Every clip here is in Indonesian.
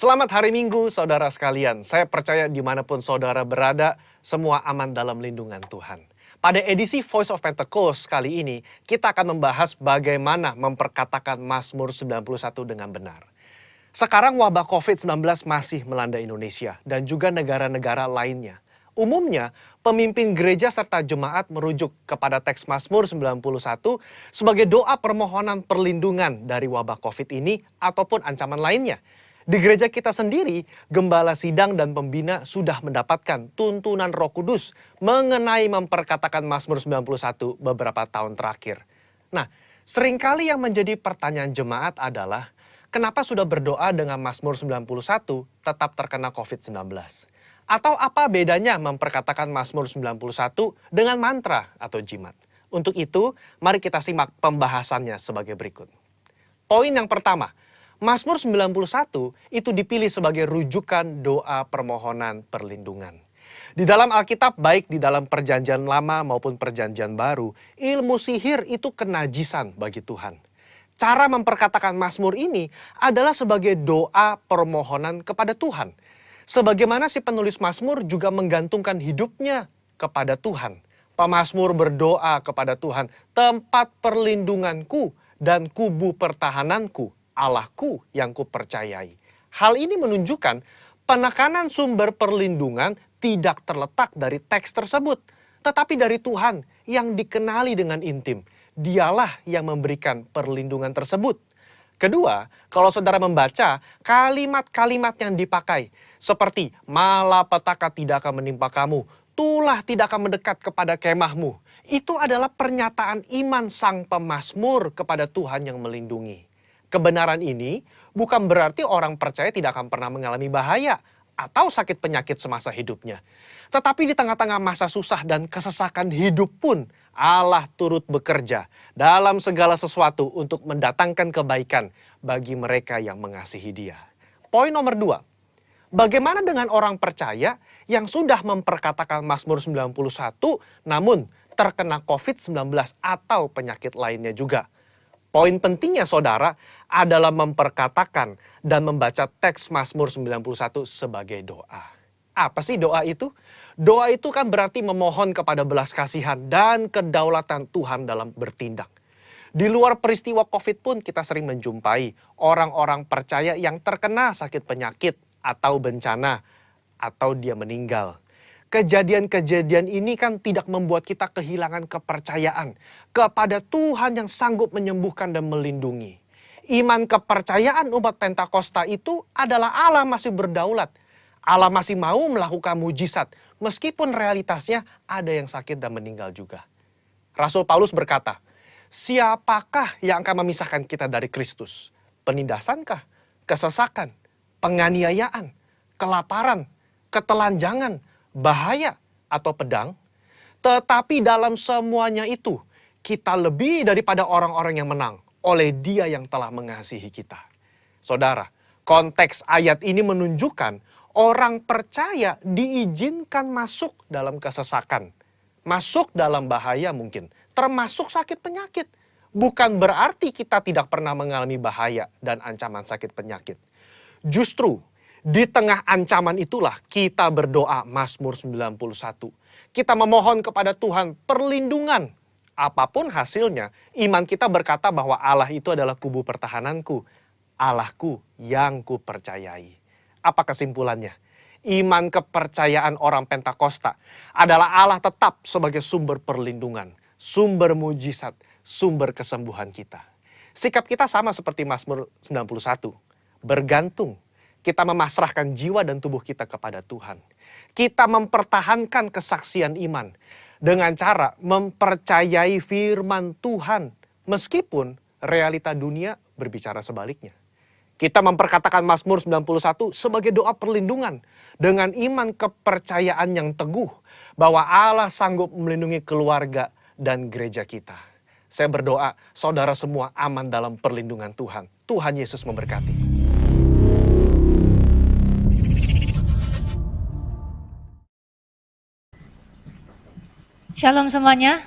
Selamat hari Minggu, saudara sekalian. Saya percaya dimanapun saudara berada, semua aman dalam lindungan Tuhan. Pada edisi Voice of Pentecost kali ini, kita akan membahas bagaimana memperkatakan Mazmur 91 dengan benar. Sekarang wabah COVID-19 masih melanda Indonesia dan juga negara-negara lainnya. Umumnya, pemimpin gereja serta jemaat merujuk kepada teks Mazmur 91 sebagai doa permohonan perlindungan dari wabah COVID ini ataupun ancaman lainnya. Di gereja kita sendiri, gembala sidang dan pembina sudah mendapatkan tuntunan Roh Kudus mengenai memperkatakan Mazmur 91 beberapa tahun terakhir. Nah, seringkali yang menjadi pertanyaan jemaat adalah, kenapa sudah berdoa dengan Mazmur 91 tetap terkena COVID-19? Atau apa bedanya memperkatakan Mazmur 91 dengan mantra atau jimat? Untuk itu, mari kita simak pembahasannya sebagai berikut. Poin yang pertama, Mazmur 91 itu dipilih sebagai rujukan doa permohonan perlindungan. Di dalam Alkitab, baik di dalam perjanjian lama maupun perjanjian baru, ilmu sihir itu kenajisan bagi Tuhan. Cara memperkatakan Mazmur ini adalah sebagai doa permohonan kepada Tuhan. Sebagaimana si penulis Mazmur juga menggantungkan hidupnya kepada Tuhan. Pemazmur berdoa kepada Tuhan, tempat perlindunganku dan kubu pertahananku, Allahku yang kupercayai. Hal ini menunjukkan penekanan sumber perlindungan tidak terletak dari teks tersebut, tetapi dari Tuhan yang dikenali dengan intim. Dialah yang memberikan perlindungan tersebut. Kedua, kalau saudara membaca kalimat-kalimat yang dipakai, seperti malapetaka tidak akan menimpa kamu, tulah tidak akan mendekat kepada kemahmu. Itu adalah pernyataan iman sang pemazmur kepada Tuhan yang melindungi. Kebenaran ini bukan berarti orang percaya tidak akan pernah mengalami bahaya atau sakit penyakit semasa hidupnya. Tetapi di tengah-tengah masa susah dan kesesakan hidup pun, Allah turut bekerja dalam segala sesuatu untuk mendatangkan kebaikan bagi mereka yang mengasihi Dia. Poin nomor 2, bagaimana dengan orang percaya yang sudah memperkatakan Mazmur 91 namun terkena COVID-19 atau penyakit lainnya juga? Poin pentingnya saudara adalah memperkatakan dan membaca teks Mazmur 91 sebagai doa. Apa sih doa itu? Doa itu kan berarti memohon kepada belas kasihan dan kedaulatan Tuhan dalam bertindak. Di luar peristiwa COVID pun kita sering menjumpai orang-orang percaya yang terkena sakit penyakit atau bencana atau dia meninggal. Kejadian-kejadian ini kan tidak membuat kita kehilangan kepercayaan kepada Tuhan yang sanggup menyembuhkan dan melindungi. Iman kepercayaan umat Pentakosta itu adalah Allah masih berdaulat. Allah masih mau melakukan mujizat meskipun realitasnya ada yang sakit dan meninggal juga. Rasul Paulus berkata, siapakah yang akan memisahkan kita dari Kristus? Penindasankah? Kesesakan? Penganiayaan? Kelaparan? Ketelanjangan? Bahaya atau pedang? Tetapi dalam semuanya itu, kita lebih daripada orang-orang yang menang oleh Dia yang telah mengasihi kita. Saudara, konteks ayat ini menunjukkan orang percaya diizinkan masuk dalam kesesakan, masuk dalam bahaya mungkin, termasuk sakit penyakit. Bukan berarti kita tidak pernah mengalami bahaya dan ancaman sakit penyakit. Justru, di tengah ancaman itulah kita berdoa Mazmur 91. Kita memohon kepada Tuhan perlindungan. Apapun hasilnya, iman kita berkata bahwa Allah itu adalah kubu pertahananku, Allahku yang kupercayai. Apa kesimpulannya? Iman kepercayaan orang Pentakosta adalah Allah tetap sebagai sumber perlindungan, sumber mujizat, sumber kesembuhan kita. Sikap kita sama seperti Mazmur 91, bergantung. Kita memasrahkan jiwa dan tubuh kita kepada Tuhan. Kita mempertahankan kesaksian iman dengan cara mempercayai firman Tuhan meskipun realita dunia berbicara sebaliknya. Kita memperkatakan Mazmur 91 sebagai doa perlindungan dengan iman kepercayaan yang teguh bahwa Allah sanggup melindungi keluarga dan gereja kita. Saya berdoa saudara semua aman dalam perlindungan Tuhan. Tuhan Yesus memberkati. Shalom semuanya,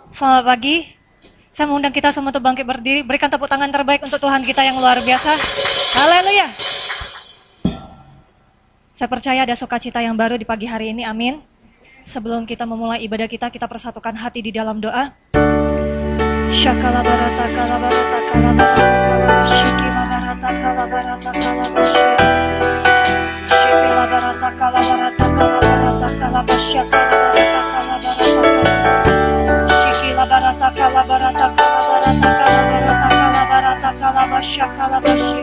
selamat pagi. Saya mengundang kita semua untuk bangkit berdiri, berikan tepuk tangan terbaik untuk Tuhan kita yang luar biasa. Haleluya. Saya percaya ada sukacita yang baru di pagi hari ini, amin. Sebelum kita memulai ibadah kita persatukan hati di dalam doa. Shakala barata kala barata kala barata kala shikila barata kala barata kala shikila barata kala barata kala barata kala shakala barata kala barata kala shikila barata kala barata kala barata kala barata kala barata kala shakala bashi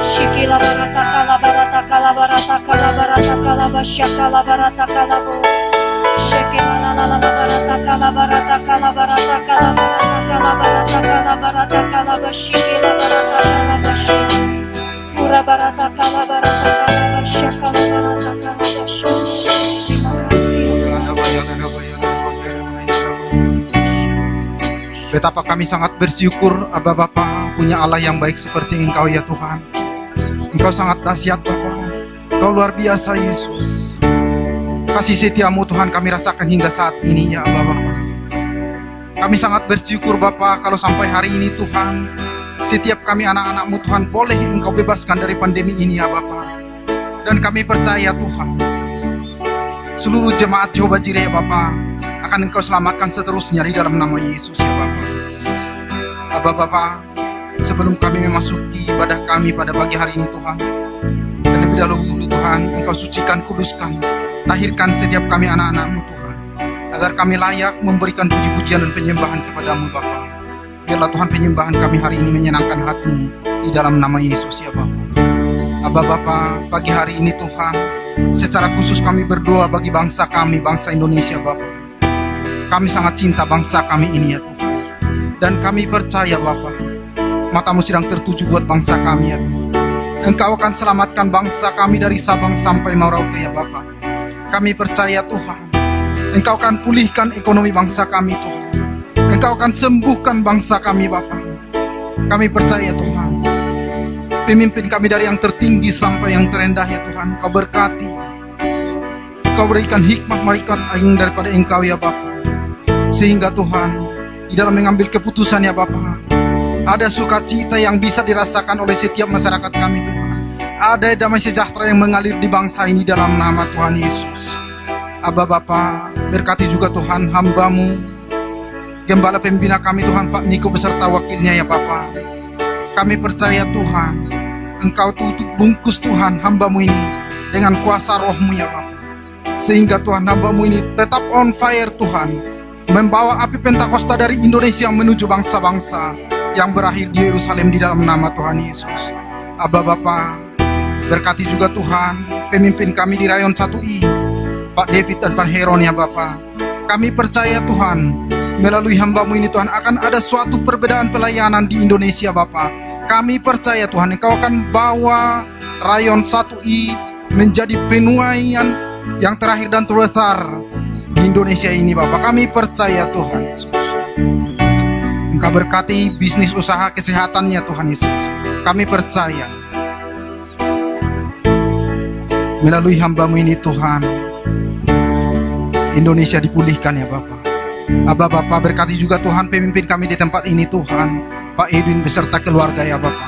shikila barata kala barata kala barata kala barata kala shakala barata kala bu shikila la la la barata kala barata kala barata kala barata kala barata kala bashikila barata kala bashi pura barata kala barata kala bashakala barata kala bashi. Terima kasih. Betapa kami sangat bersyukur Aba Bapa punya Allah yang baik seperti Engkau ya Tuhan. Engkau sangat dahsyat Bapa. Engkau luar biasa Yesus. Kasih setiamu Tuhan kami rasakan hingga saat ini ya Aba Bapa. Kami sangat bersyukur Bapa kalau sampai hari ini Tuhan, setiap kami anak-anak-Mu Tuhan boleh Engkau bebaskan dari pandemi ini ya Bapa. Dan kami percaya Tuhan, seluruh jemaat Jehovah Jireh ya Bapa akan Engkau selamatkan seterusnya di dalam nama Yesus ya Bapa. Aba Bapa, sebelum kami memasuki ibadah kami pada pagi hari ini Tuhan, dan lebih dahulu Tuhan Engkau sucikan, kuduskan, tahirkan setiap kami anak-anak-Mu Tuhan, agar kami layak memberikan puji-pujian dan penyembahan kepadamu Bapa. Biarlah Tuhan penyembahan kami hari ini menyenangkan hati-Mu di dalam nama Yesus ya Bapa. Aba Bapa, pagi hari ini Tuhan, secara khusus kami berdoa bagi bangsa kami, bangsa Indonesia Bapa. Kami sangat cinta bangsa kami ini ya Tuhan. Dan kami percaya Bapa, mata-Mu sedang tertuju buat bangsa kami ya Tuhan. Engkau akan selamatkan bangsa kami dari Sabang sampai Merauke ya Bapa. Kami percaya Tuhan, Engkau akan pulihkan ekonomi bangsa kami Tuhan. Engkau akan sembuhkan bangsa kami Bapa. Kami percaya Tuhan, pemimpin kami dari yang tertinggi sampai yang terendah ya Tuhan, Engkau berkati. Engkau berikan hikmat marikat aing daripada Engkau ya Bapa. Sehingga Tuhan, di dalam mengambil keputusan ya Bapa, ada sukacita yang bisa dirasakan oleh setiap masyarakat kami Tuhan. Ada damai sejahtera yang mengalir di bangsa ini dalam nama Tuhan Yesus. Aba Bapa, berkati juga Tuhan hamba-Mu, Gembala pembina kami Tuhan Pak Niko beserta wakilnya ya Bapa. Kami percaya Tuhan, Engkau tutup bungkus Tuhan hamba-Mu ini dengan kuasa roh-Mu ya Bapa. Sehingga Tuhan hamba-Mu ini tetap on fire Tuhan, membawa api Pentakosta dari Indonesia menuju bangsa-bangsa yang berakhir di Yerusalem di dalam nama Tuhan Yesus. Aba Bapa, berkati juga Tuhan pemimpin kami di Rayon 1I, Pak David dan Pak Heron ya Bapa. Kami percaya Tuhan, melalui hamba-Mu ini Tuhan akan ada suatu perbedaan pelayanan di Indonesia Bapa. Kami percaya Tuhan Engkau akan bawa Rayon 1I menjadi penuaian yang terakhir dan terbesar di Indonesia ini Bapa. Kami percaya Tuhan Yesus. Engkau berkati bisnis usaha kesehatannya Tuhan Yesus. Kami percaya melalui hamba-Mu ini Tuhan, Indonesia dipulihkan ya Bapa. Aba Bapa, berkati juga Tuhan pemimpin kami di tempat ini Tuhan, Pak Edwin beserta keluarga ya Bapa.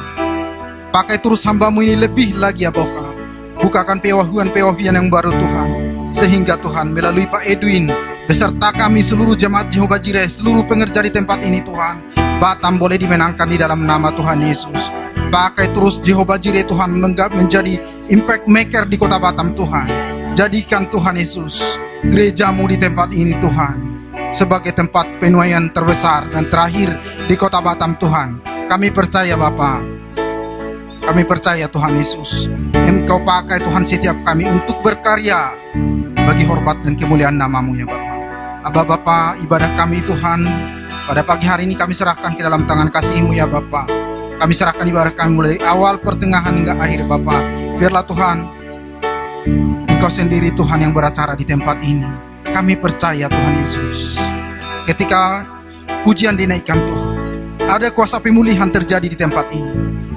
Pakai terus hamba-Mu ini lebih lagi ya Bapa. Bukakan pewahyuan yang baru Tuhan, sehingga Tuhan melalui Pak Edwin beserta kami seluruh jemaat Jehovah Jireh, seluruh pengerja di tempat ini Tuhan, Batam boleh dimenangkan di dalam nama Tuhan Yesus. Pakai terus Jehovah Jireh Tuhan menjadi impact maker di kota Batam Tuhan. Jadikan Tuhan Yesus gereja-Mu di tempat ini Tuhan sebagai tempat penuaian terbesar dan terakhir di kota Batam Tuhan. Kami percaya Bapa, kami percaya Tuhan Yesus, Engkau pakai Tuhan setiap kami untuk berkarya bagi hormat dan kemuliaan nama-Mu ya Bapa. Aba Bapa, ibadah kami Tuhan pada pagi hari ini kami serahkan ke dalam tangan kasih-Mu ya Bapa. Kami serahkan ibadah kami mulai awal, pertengahan hingga akhir Bapa. Biarlah Tuhan Engkau sendiri Tuhan yang beracara di tempat ini. Kami percaya Tuhan Yesus, ketika pujian dinaikkan Tuhan, ada kuasa pemulihan terjadi di tempat ini.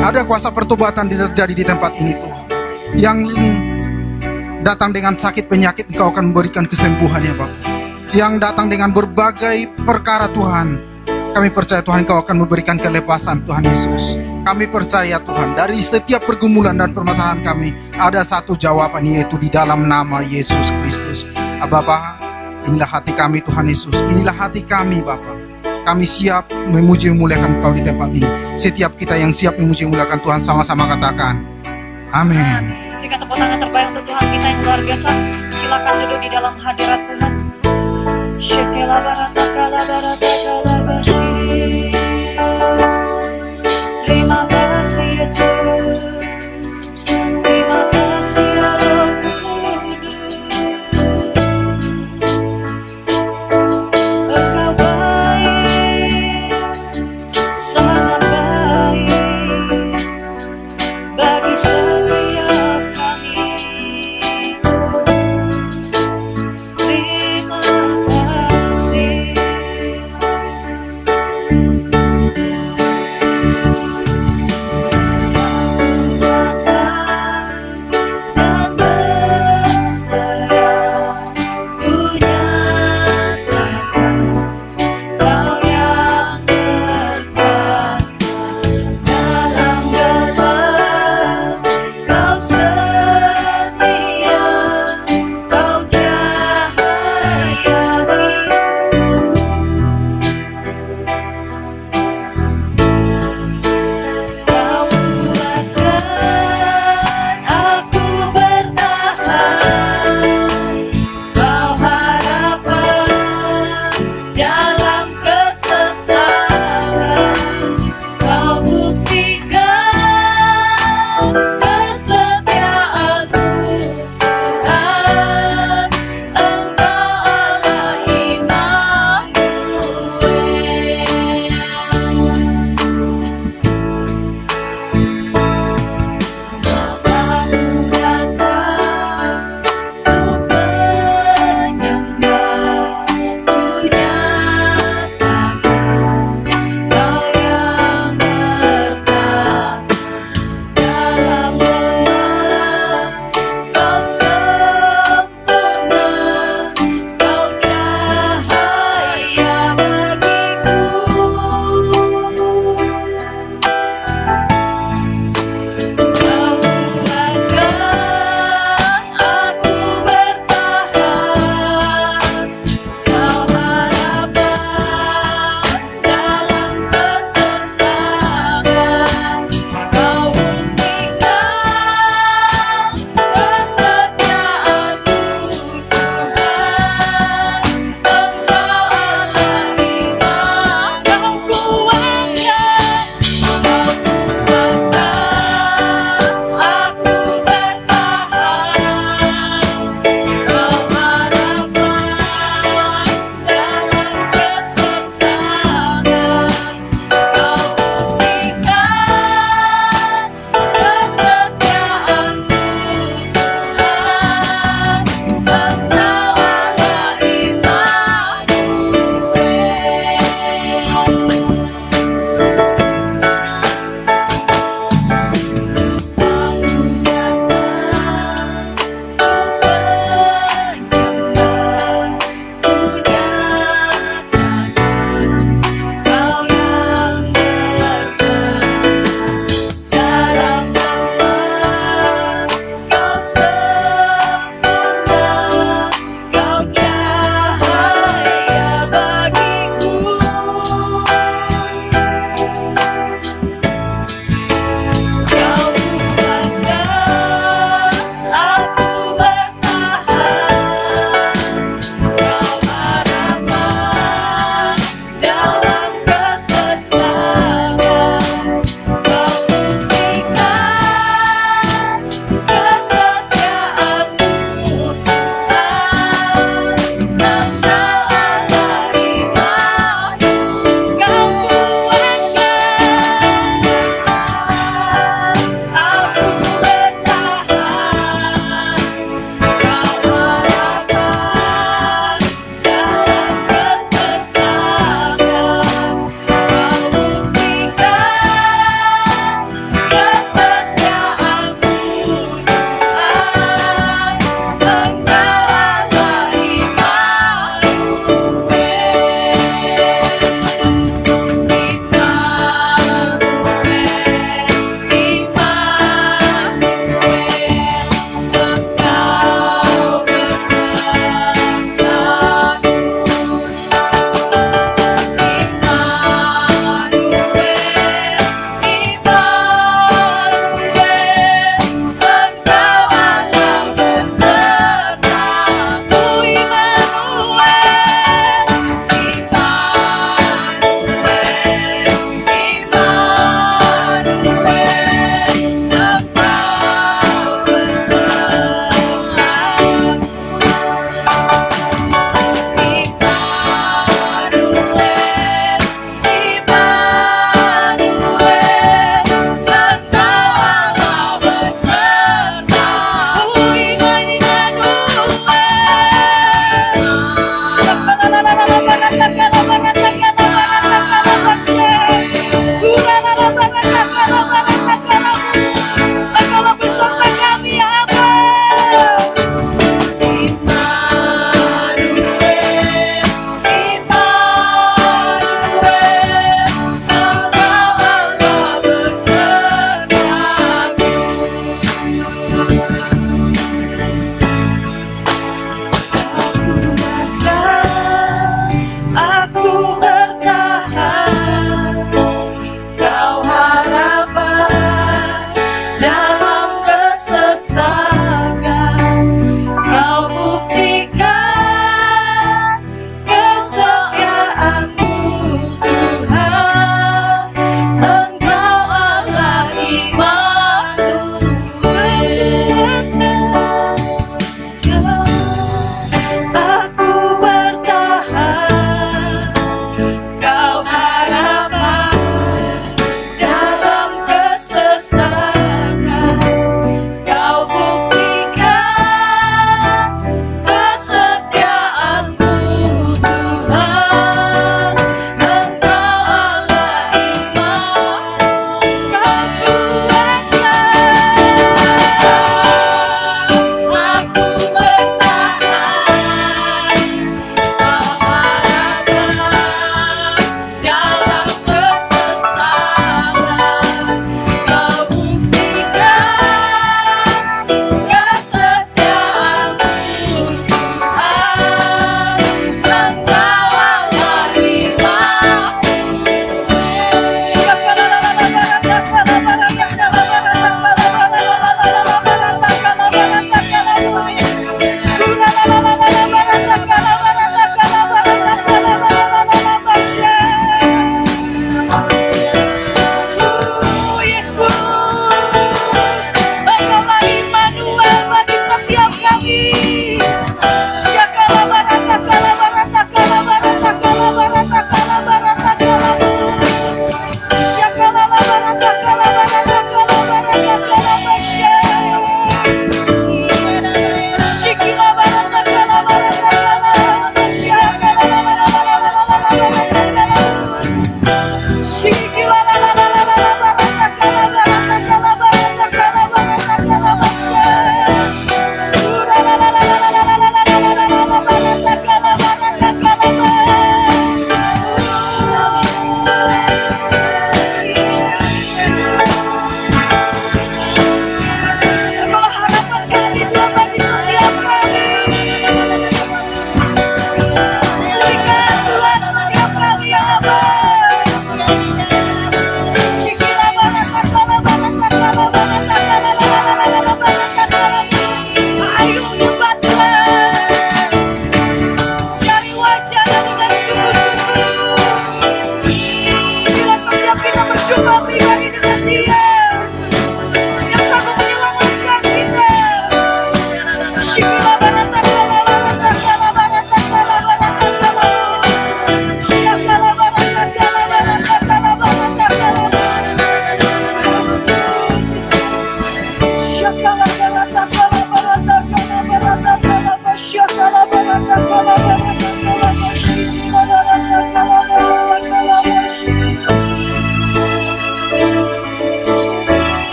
Ada kuasa pertobatan terjadi di tempat ini Tuhan. Yang datang dengan sakit penyakit Engkau akan memberikan kesembuhan ya Bapak. Yang datang dengan berbagai perkara Tuhan, Kami percaya Tuhan Kau akan memberikan kelepasan Tuhan Yesus. Kami percaya Tuhan dari setiap pergumulan dan permasalahan kami ada satu jawaban, yaitu di dalam nama Yesus Kristus. Bapa, inilah hati kami Tuhan Yesus. Inilah hati kami Bapa. Kami siap memuji memuliakan Kau di tempat ini. Setiap kita yang siap memuji memuliakan Tuhan sama-sama katakan amin. Berikan tepuk tangan terbaik untuk Tuhan kita yang luar biasa. Silakan duduk di dalam hadirat Tuhan. Shekela barata kala barata kala bashi. Terima kasih Yesus. Terima kasih ya Roh Kudus. Engkau baik, sangat baik bagi setiap kami. Terima kasih.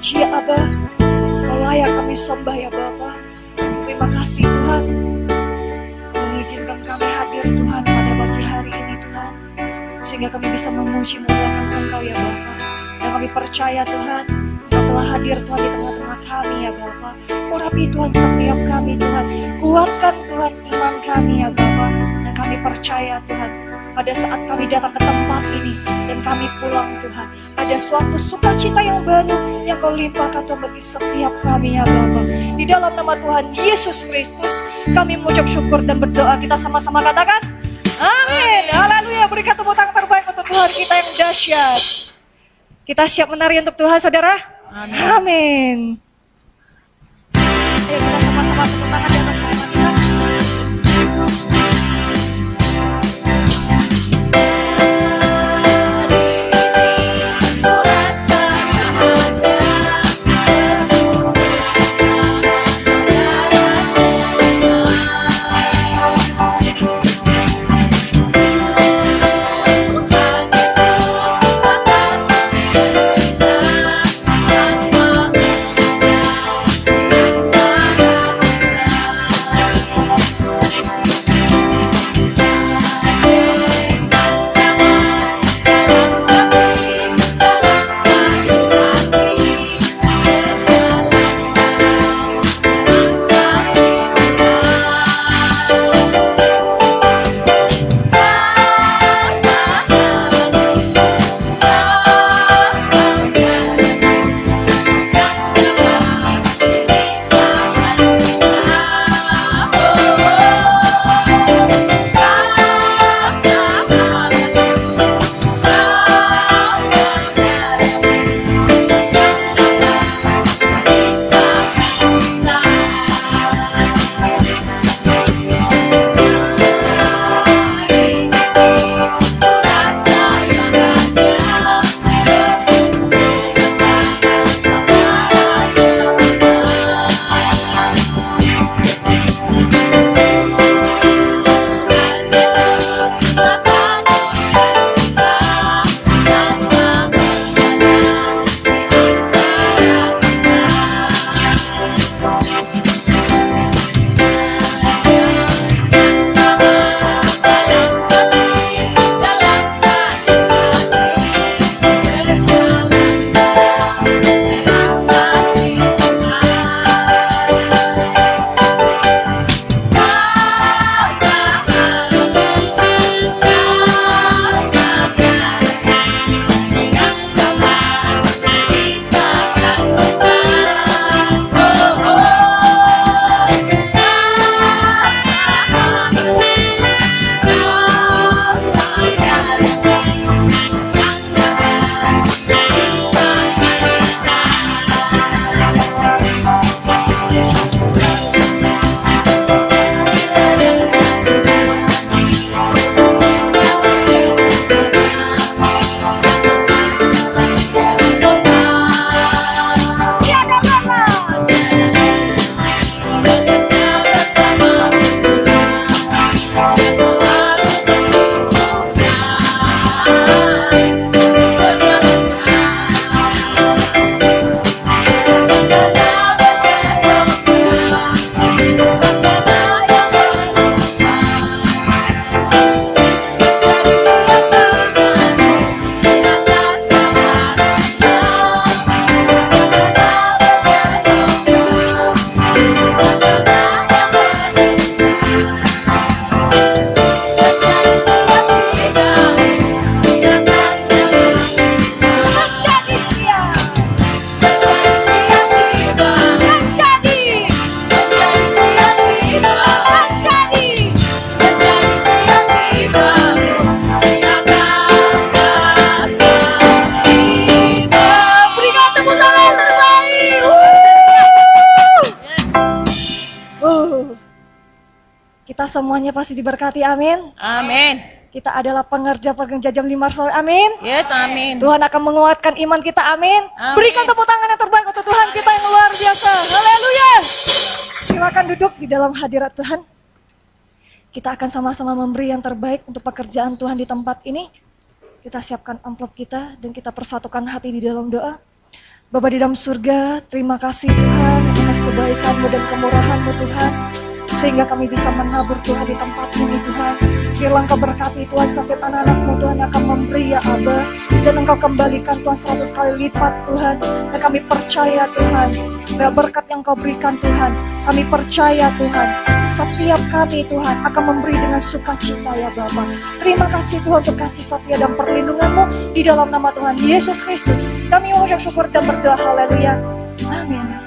puji ya Abah. Kau layak kami sembah ya Bapa. Terima kasih Tuhan. Mengizinkan kami hadir Tuhan pada pagi hari ini Tuhan. Sehingga kami bisa memuji memuliakan Engkau ya Bapa. Dan kami percaya Tuhan, Engkau telah hadir Tuhan di tengah-tengah kami ya Bapa. Urapi Tuhan setiap kami Tuhan. Kuatkan Tuhan iman kami ya Bapa. Dan kami percaya Tuhan, pada saat kami datang ke tempat ini dan kami pulang Tuhan, ada suatu sukacita yang baru yang Kau limpahkan Tuhan bagi setiap kami ya Bapa. Di dalam nama Tuhan Yesus Kristus kami mengucap syukur dan berdoa. Kita sama-sama katakan amin. Haleluya. Berikan tepuk tangan terbaik untuk Tuhan kita yang dahsyat. Kita siap menari untuk Tuhan saudara. Amin. Amin. Ayo kita sama-sama tepuk tangan di atas nama kita. Kita semuanya pasti diberkati, amin. Amin. Kita adalah pengerja jam 5 sore, amin. Yes, amin. Tuhan akan menguatkan iman kita, amin. Amin. Berikan tepuk tangan yang terbaik untuk Tuhan kita yang luar biasa. Haleluya. Silakan duduk di dalam hadirat Tuhan. Kita akan sama-sama memberi yang terbaik untuk pekerjaan Tuhan di tempat ini. Kita siapkan amplop kita dan kita persatukan hati di dalam doa. Bapa di dalam surga, terima kasih Tuhan atas kebaikan-Mu dan kemurahan-Mu Tuhan. Sehingga kami bisa menabur Tuhan di tempat ini Tuhan. Biarlah Engkau berkati Tuhan setiap anak-anak-Mu Tuhan yang akan memberi ya Aba. Dan Engkau kembalikan Tuhan 100 kali lipat Tuhan. Dan kami percaya Tuhan, bahwa berkat yang Kau berikan Tuhan, kami percaya Tuhan, setiap kami Tuhan akan memberi dengan sukacita ya Bapa. Terima kasih Tuhan untuk kasih setia dan perlindungan-Mu di dalam nama Tuhan Yesus Kristus. Kami mengucap syukur dan berdoa, haleluya. Amin.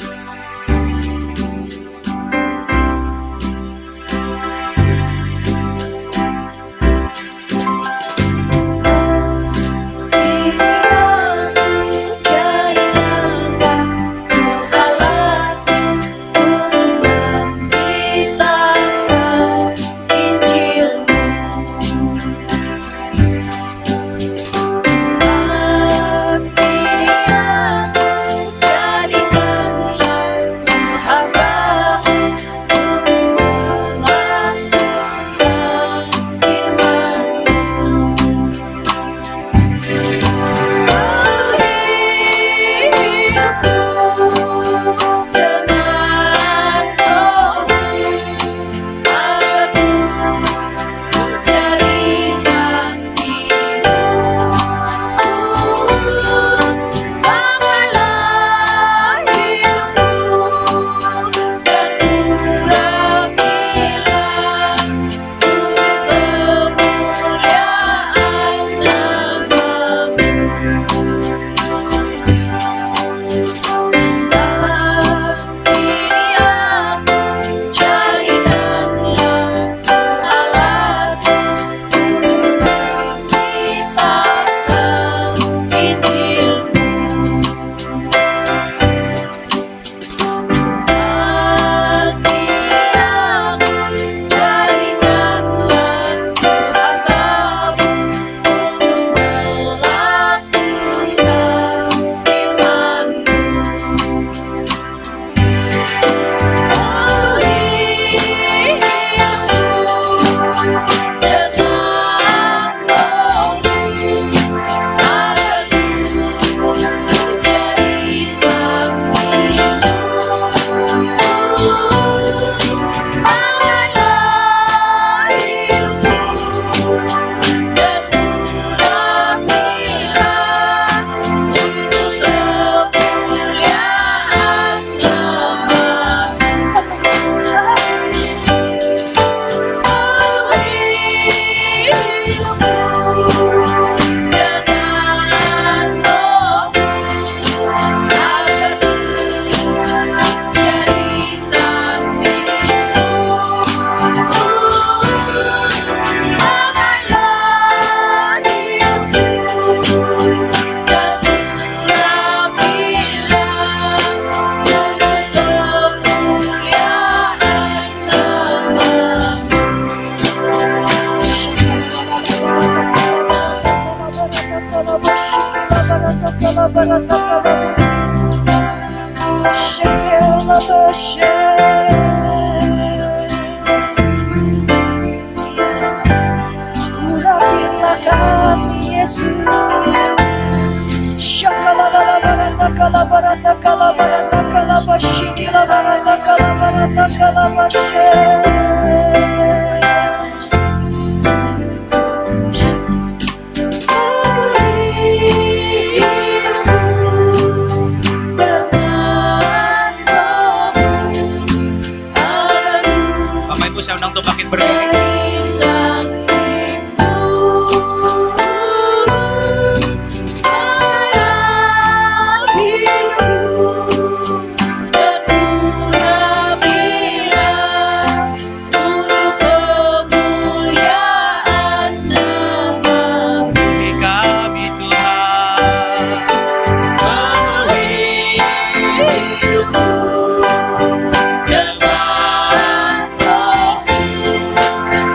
Bapak Ibu saya undang untuk bangkit berdiri. Dengan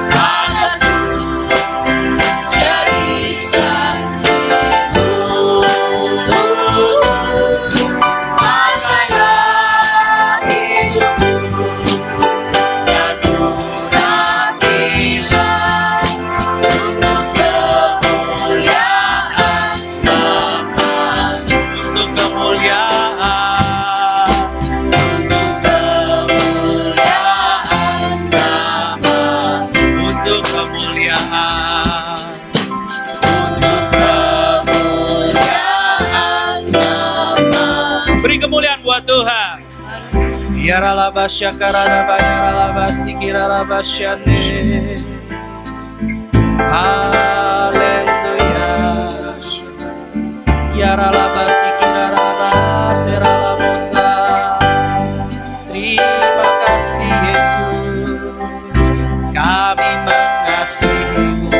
rohmu Tuhan. Yaralabasya karadaba yaralabas dikirarabasyane. Haleluya. Yaralabas dikirarabas seralabosa. Terima kasih Yesus. Kami mengasihimu.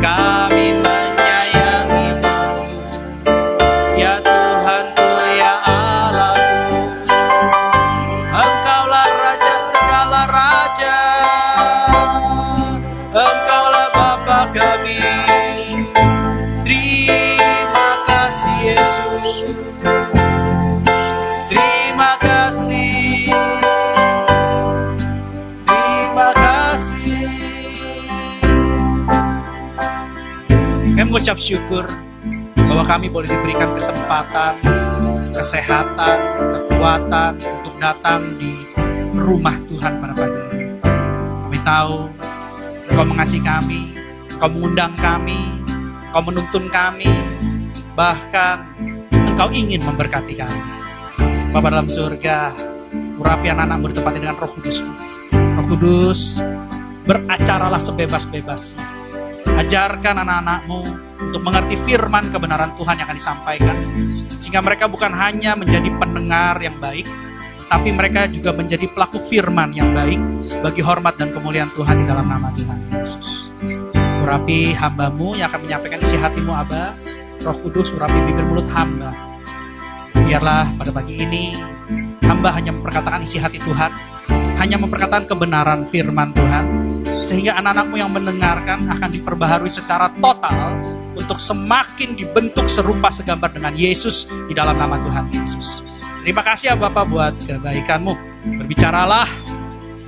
Kami menyayangimu. Ya Tuhanku, ya Allahku. Engkaulah Raja segala raja. Engkaulah Bapa kami. Terima kasih Yesus. Terima kasih. Terima kasih. Kami mengucap syukur bahwa kami boleh diberikan kesempatan, kesehatan, kekuatan untuk datang di rumah Tuhan pada pagi ini. Kami tahu Engkau mengasihi kami, Engkau mengundang kami, Engkau menuntun kami, bahkan Engkau ingin memberkati kami. Bapa dalam surga, urapi anak-anak-Mu ditempati dengan Roh Kudus-Mu. Roh Kudus, beracaralah sebebas-bebasnya. Ajarkan anak-anak-Mu untuk mengerti firman kebenaran Tuhan yang akan disampaikan. Sehingga mereka bukan hanya menjadi pendengar yang baik, tapi mereka juga menjadi pelaku firman yang baik bagi hormat dan kemuliaan Tuhan di dalam nama Tuhan Yesus. Urapi hamba-Mu yang akan menyampaikan isi hati-Mu, Aba. Roh Kudus, urapi bibir mulut hamba. Biarlah pada pagi ini hamba hanya memperkatakan isi hati Tuhan, hanya memperkatakan kebenaran firman Tuhan, sehingga anak-anak-Mu yang mendengarkan akan diperbaharui secara total untuk semakin dibentuk serupa segambar dengan Yesus di dalam nama Tuhan Yesus. Terima kasih ya Bapak buat kebaikan-Mu. Berbicaralah,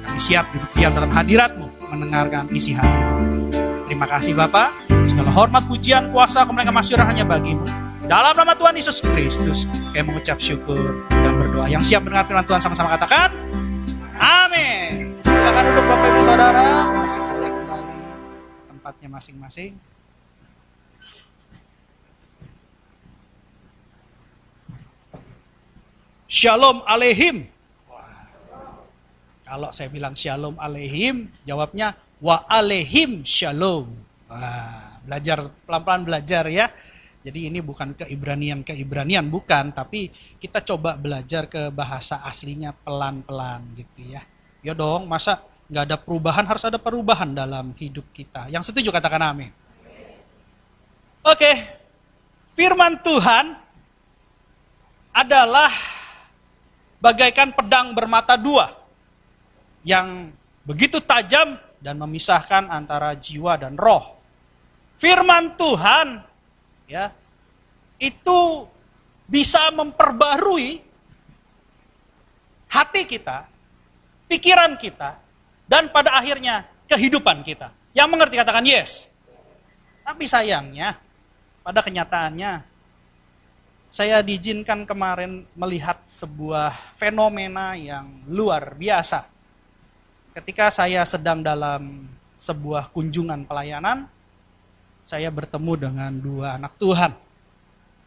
kami siap duduk diam dalam hadirat-Mu, mendengarkan isi hati-Mu. Terima kasih Bapak, segala hormat, pujian, kuasa, kemuliaan, masyurah hanya bagi-Mu. Dalam nama Tuhan Yesus Kristus, kami mengucap syukur dan berdoa. Yang siap mendengar firman Tuhan sama-sama katakan, amin. Silakan duduk Bapak Ibu Saudara, masih boleh kembali tempatnya masing-masing. Shalom Aleihim. Kalau saya bilang Shalom Aleihim, jawabnya Wa Aleihim Shalom. Belajar pelan-pelan belajar ya. Jadi ini bukan keibranian bukan, tapi kita coba belajar ke bahasa aslinya pelan-pelan gitu ya. Ya dong, masa nggak ada perubahan, harus ada perubahan dalam hidup kita. Yang setuju katakan amin. Oke, firman Tuhan adalah bagaikan pedang bermata dua yang begitu tajam dan memisahkan antara jiwa dan roh. Firman Tuhan ya itu bisa memperbarui hati kita, pikiran kita, dan pada akhirnya kehidupan kita. Yang mengerti katakan yes. Tapi sayangnya pada kenyataannya saya diizinkan kemarin melihat sebuah fenomena yang luar biasa. Ketika saya sedang dalam sebuah kunjungan pelayanan, saya bertemu dengan dua anak Tuhan.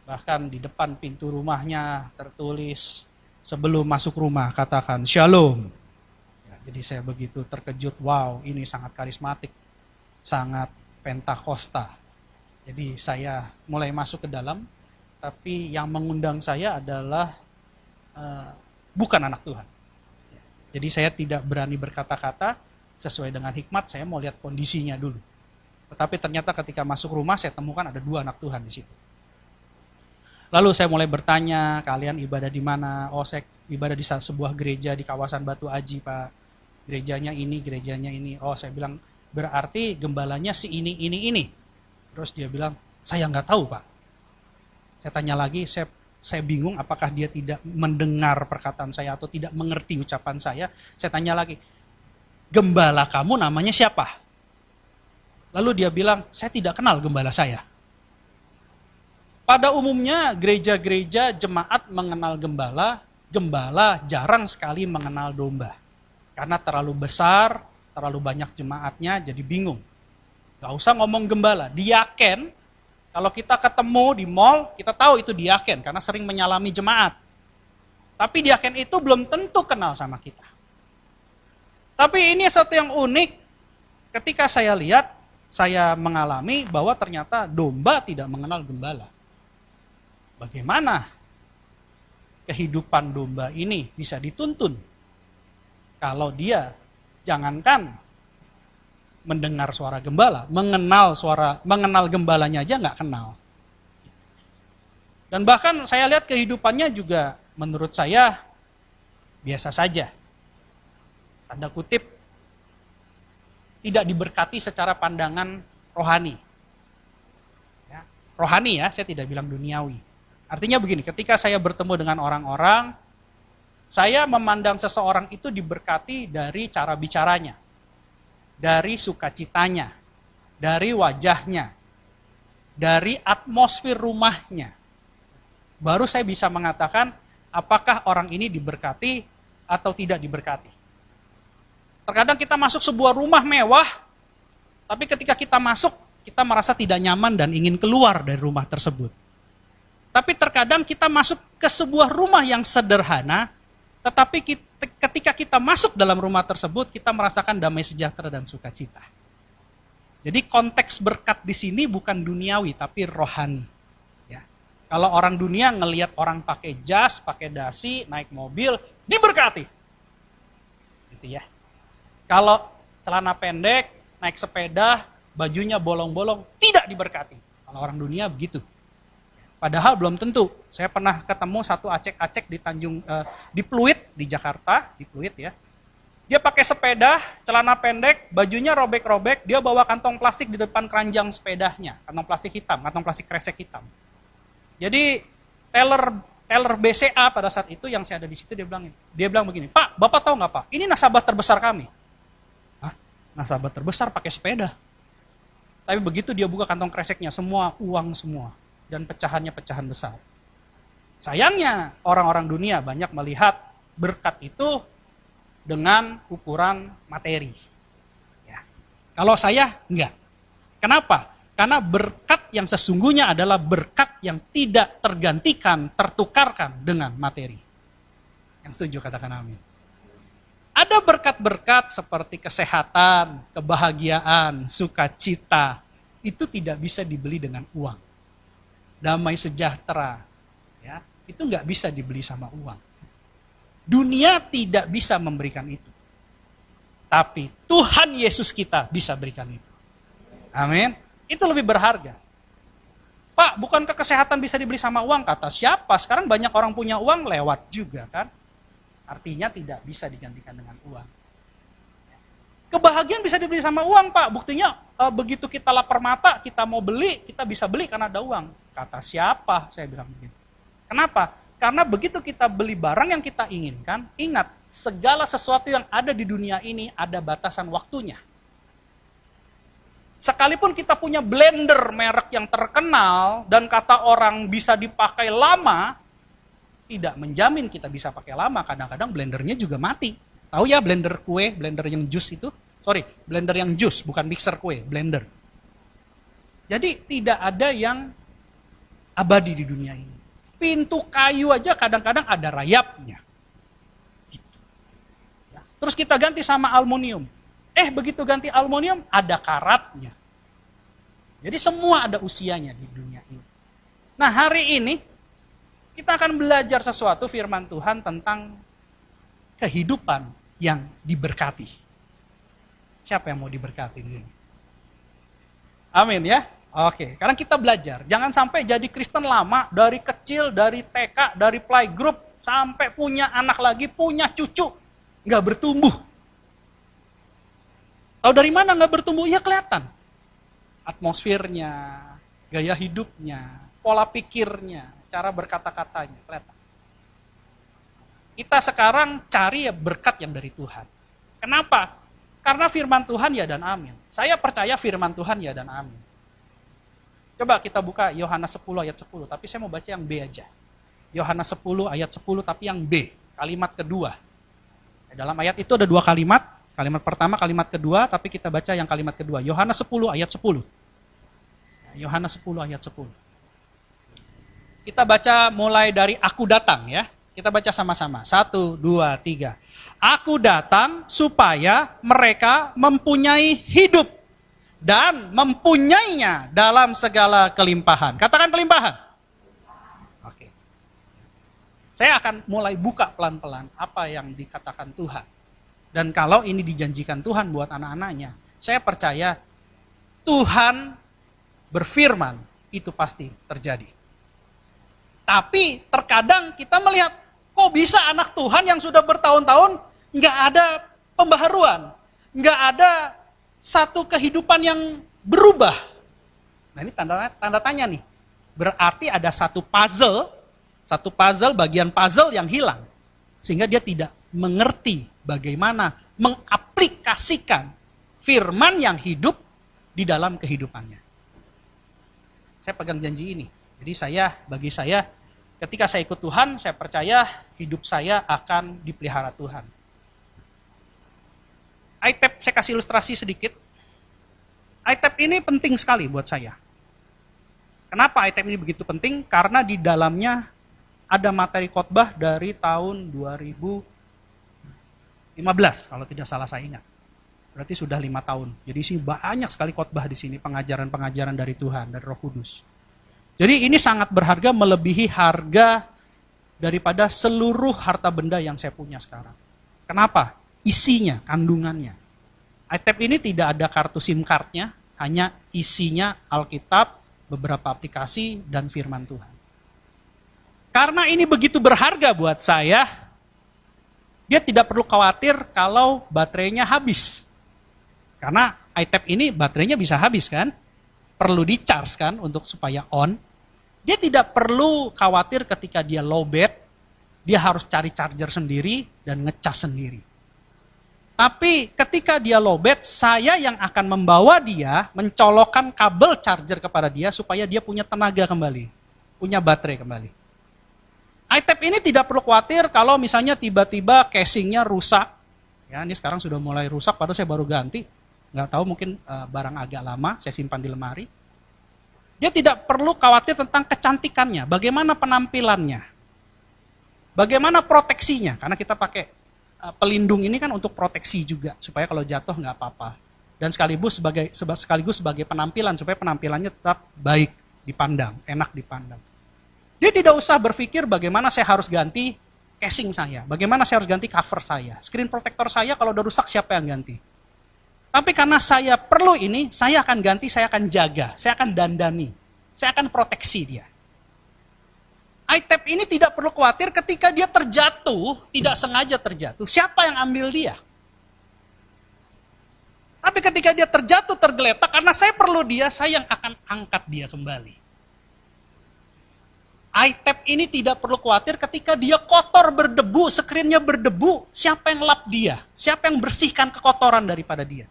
Bahkan di depan pintu rumahnya tertulis, sebelum masuk rumah katakan Shalom. Ya, jadi saya begitu terkejut, wow ini sangat karismatik, sangat pentakosta. Jadi saya mulai masuk ke dalam, tapi yang mengundang saya adalah bukan anak Tuhan. Jadi saya tidak berani berkata-kata, sesuai dengan hikmat saya mau lihat kondisinya dulu. Tetapi ternyata ketika masuk rumah saya temukan ada dua anak Tuhan di situ. Lalu saya mulai bertanya, kalian ibadah di mana? Oh saya ibadah di sebuah gereja di kawasan Batu Aji Pak. Gerejanya ini, gerejanya ini. Oh saya bilang, berarti gembalanya si ini. Terus dia bilang, saya nggak tahu Pak. Saya tanya lagi, saya bingung apakah dia tidak mendengar perkataan saya atau tidak mengerti ucapan saya. Saya tanya lagi, gembala kamu namanya siapa? Lalu dia bilang, saya tidak kenal gembala saya. Pada umumnya gereja-gereja jemaat mengenal gembala, gembala jarang sekali mengenal domba. Karena terlalu besar, terlalu banyak jemaatnya jadi bingung. Gak usah ngomong gembala, diaken. Kalau kita ketemu di mall, kita tahu itu diaken karena sering menyalami jemaat. Tapi diaken itu belum tentu kenal sama kita. Tapi ini satu yang unik, ketika saya lihat, saya mengalami bahwa ternyata domba tidak mengenal gembala. Bagaimana kehidupan domba ini bisa dituntun kalau dia jangankan mendengar suara gembala, mengenal gembalanya aja nggak kenal. Dan bahkan saya lihat kehidupannya juga menurut saya biasa saja. Tanda kutip, tidak diberkati secara pandangan rohani. Ya, rohani ya, saya tidak bilang duniawi. Artinya begini, ketika saya bertemu dengan orang-orang, saya memandang seseorang itu diberkati dari cara bicaranya, dari sukacitanya, dari wajahnya, dari atmosfer rumahnya. Baru saya bisa mengatakan apakah orang ini diberkati atau tidak diberkati. Terkadang kita masuk sebuah rumah mewah, tapi ketika kita masuk, kita merasa tidak nyaman dan ingin keluar dari rumah tersebut. Tapi terkadang kita masuk ke sebuah rumah yang sederhana, tetapi ketika kita masuk dalam rumah tersebut, kita merasakan damai sejahtera dan sukacita. Jadi konteks berkat di sini bukan duniawi, tapi rohani. Ya. Kalau orang dunia ngelihat orang pakai jas, pakai dasi, naik mobil, diberkati. Gitu ya. Kalau celana pendek, naik sepeda, bajunya bolong-bolong, tidak diberkati. Kalau orang dunia begitu. Padahal belum tentu. Saya pernah ketemu satu acek-acek di Pluit, di Jakarta, di Pluit ya. Dia pakai sepeda, celana pendek, bajunya robek-robek, dia bawa kantong plastik di depan keranjang sepedanya, kantong plastik hitam, kantong plastik kresek hitam. Jadi teller BCA pada saat itu yang saya ada di situ dia bilang begini, "Pak, Bapak tahu nggak Pak? Ini nasabah terbesar kami." Hah? Nasabah terbesar pakai sepeda? Tapi begitu dia buka kantong kreseknya, semua uang semua. Dan pecahannya pecahan besar. Sayangnya orang-orang dunia banyak melihat berkat itu dengan ukuran materi. Ya. Kalau saya enggak. Kenapa? Karena berkat yang sesungguhnya adalah berkat yang tidak tergantikan, tertukarkan dengan materi. Yang setuju katakan amin. Ada berkat-berkat seperti kesehatan, kebahagiaan, sukacita. Itu tidak bisa dibeli dengan uang. Damai sejahtera, ya, itu nggak bisa dibeli sama uang. Dunia tidak bisa memberikan itu. Tapi Tuhan Yesus kita bisa berikan itu. Amin. Itu lebih berharga. Pak, bukankah kesehatan bisa dibeli sama uang? Kata siapa? Sekarang banyak orang punya uang lewat juga kan. Artinya tidak bisa digantikan dengan uang. Kebahagiaan bisa dibeli sama uang, Pak. Buktinya begitu kita lapar mata, kita mau beli, kita bisa beli karena ada uang. Kata siapa? Saya bilang begitu. Kenapa? Karena begitu kita beli barang yang kita inginkan, ingat, segala sesuatu yang ada di dunia ini ada batasan waktunya. Sekalipun kita punya blender merek yang terkenal dan kata orang bisa dipakai lama, tidak menjamin kita bisa pakai lama. Kadang-kadang blendernya juga mati. Tahu ya blender kue, blender yang jus itu? Sorry, blender yang jus, bukan mixer kue, blender. Jadi tidak ada yang abadi di dunia ini. Pintu kayu aja kadang-kadang ada rayapnya. Gitu. Ya. Terus kita ganti sama aluminium. Begitu ganti aluminium, ada karatnya. Jadi semua ada usianya di dunia ini. Nah hari ini, kita akan belajar sesuatu firman Tuhan tentang kehidupan yang diberkati. Siapa yang mau diberkati di sini? Amin ya. Oke, sekarang kita belajar. Jangan sampai jadi Kristen lama, dari kecil, dari TK, dari playgroup, sampai punya anak lagi, punya cucu, nggak bertumbuh. Tahu dari mana nggak bertumbuh? Ya kelihatan. Atmosfernya, gaya hidupnya, pola pikirnya, cara berkata-katanya, kelihatan. Kita sekarang cari ya berkat yang dari Tuhan. Kenapa? Karena firman Tuhan ya dan amin. Saya percaya firman Tuhan ya dan amin. Coba kita buka Yohanes 10 ayat 10, tapi saya mau baca yang B aja. Yohanes 10 ayat 10 tapi yang B, kalimat kedua. Dalam ayat itu ada dua kalimat, kalimat pertama, kalimat kedua, tapi kita baca yang kalimat kedua. Yohanes 10 ayat 10. Yohanes 10 ayat 10. Kita baca mulai dari aku datang ya. Kita baca sama-sama. 1, 2, 3. Aku datang supaya mereka mempunyai hidup dan mempunyainya dalam segala kelimpahan. Katakan kelimpahan. Oke. Saya akan mulai buka pelan-pelan apa yang dikatakan Tuhan. Dan kalau ini dijanjikan Tuhan buat anak-anaknya, saya percaya Tuhan berfirman itu pasti terjadi. Tapi terkadang kita melihat, kok bisa anak Tuhan yang sudah bertahun-tahun nggak ada pembaharuan, nggak ada satu kehidupan yang berubah. Nah ini tanda tanya nih. Berarti ada satu puzzle, bagian puzzle yang hilang. Sehingga dia tidak mengerti bagaimana mengaplikasikan firman yang hidup di dalam kehidupannya. Saya pegang janji ini. Jadi bagi saya, ketika saya ikut Tuhan, saya percaya hidup saya akan dipelihara Tuhan. iTab, saya kasih ilustrasi sedikit. iTab ini penting sekali buat saya. Kenapa iTab ini begitu penting? Karena di dalamnya ada materi khotbah dari tahun 2015, kalau tidak salah saya ingat. Berarti sudah 5 tahun. Jadi sih banyak sekali khotbah di sini, pengajaran-pengajaran dari Tuhan, dari Roh Kudus. Jadi ini sangat berharga, melebihi harga daripada seluruh harta benda yang saya punya sekarang. Kenapa? Isinya, kandungannya. iTab ini tidak ada kartu SIM card-nya, hanya isinya Alkitab, beberapa aplikasi, dan firman Tuhan. Karena ini begitu berharga buat saya, dia tidak perlu khawatir kalau baterainya habis. Karena iTab ini baterainya bisa habis kan, perlu di-charge kan untuk supaya on. Dia tidak perlu khawatir ketika dia low bat, dia harus cari charger sendiri dan ngecas sendiri. Tapi ketika dia lowbat, saya yang akan membawa dia, mencolokkan kabel charger kepada dia supaya dia punya tenaga kembali, punya baterai kembali. iTab ini tidak perlu khawatir kalau misalnya tiba-tiba casingnya rusak. Ya, ini sekarang sudah mulai rusak, padahal saya baru ganti. Nggak tahu, mungkin barang agak lama, saya simpan di lemari. Dia tidak perlu khawatir tentang kecantikannya, bagaimana penampilannya, bagaimana proteksinya, karena kita pakai pelindung ini kan untuk proteksi juga, supaya kalau jatuh nggak apa-apa. Dan sekaligus sebagai penampilan, supaya penampilannya tetap baik dipandang, enak dipandang. Dia tidak usah berpikir bagaimana saya harus ganti casing saya, bagaimana saya harus ganti cover saya, screen protector saya kalau udah rusak siapa yang ganti. Tapi karena saya perlu ini, saya akan ganti, saya akan jaga, saya akan dandani, saya akan proteksi dia. iTab ini tidak perlu khawatir ketika dia terjatuh, tidak sengaja terjatuh, siapa yang ambil dia? Tapi ketika dia terjatuh, tergeletak, karena saya perlu dia, saya yang akan angkat dia kembali. iTab ini tidak perlu khawatir ketika dia kotor, berdebu, screen-nya berdebu, siapa yang lap dia? Siapa yang bersihkan kekotoran daripada dia?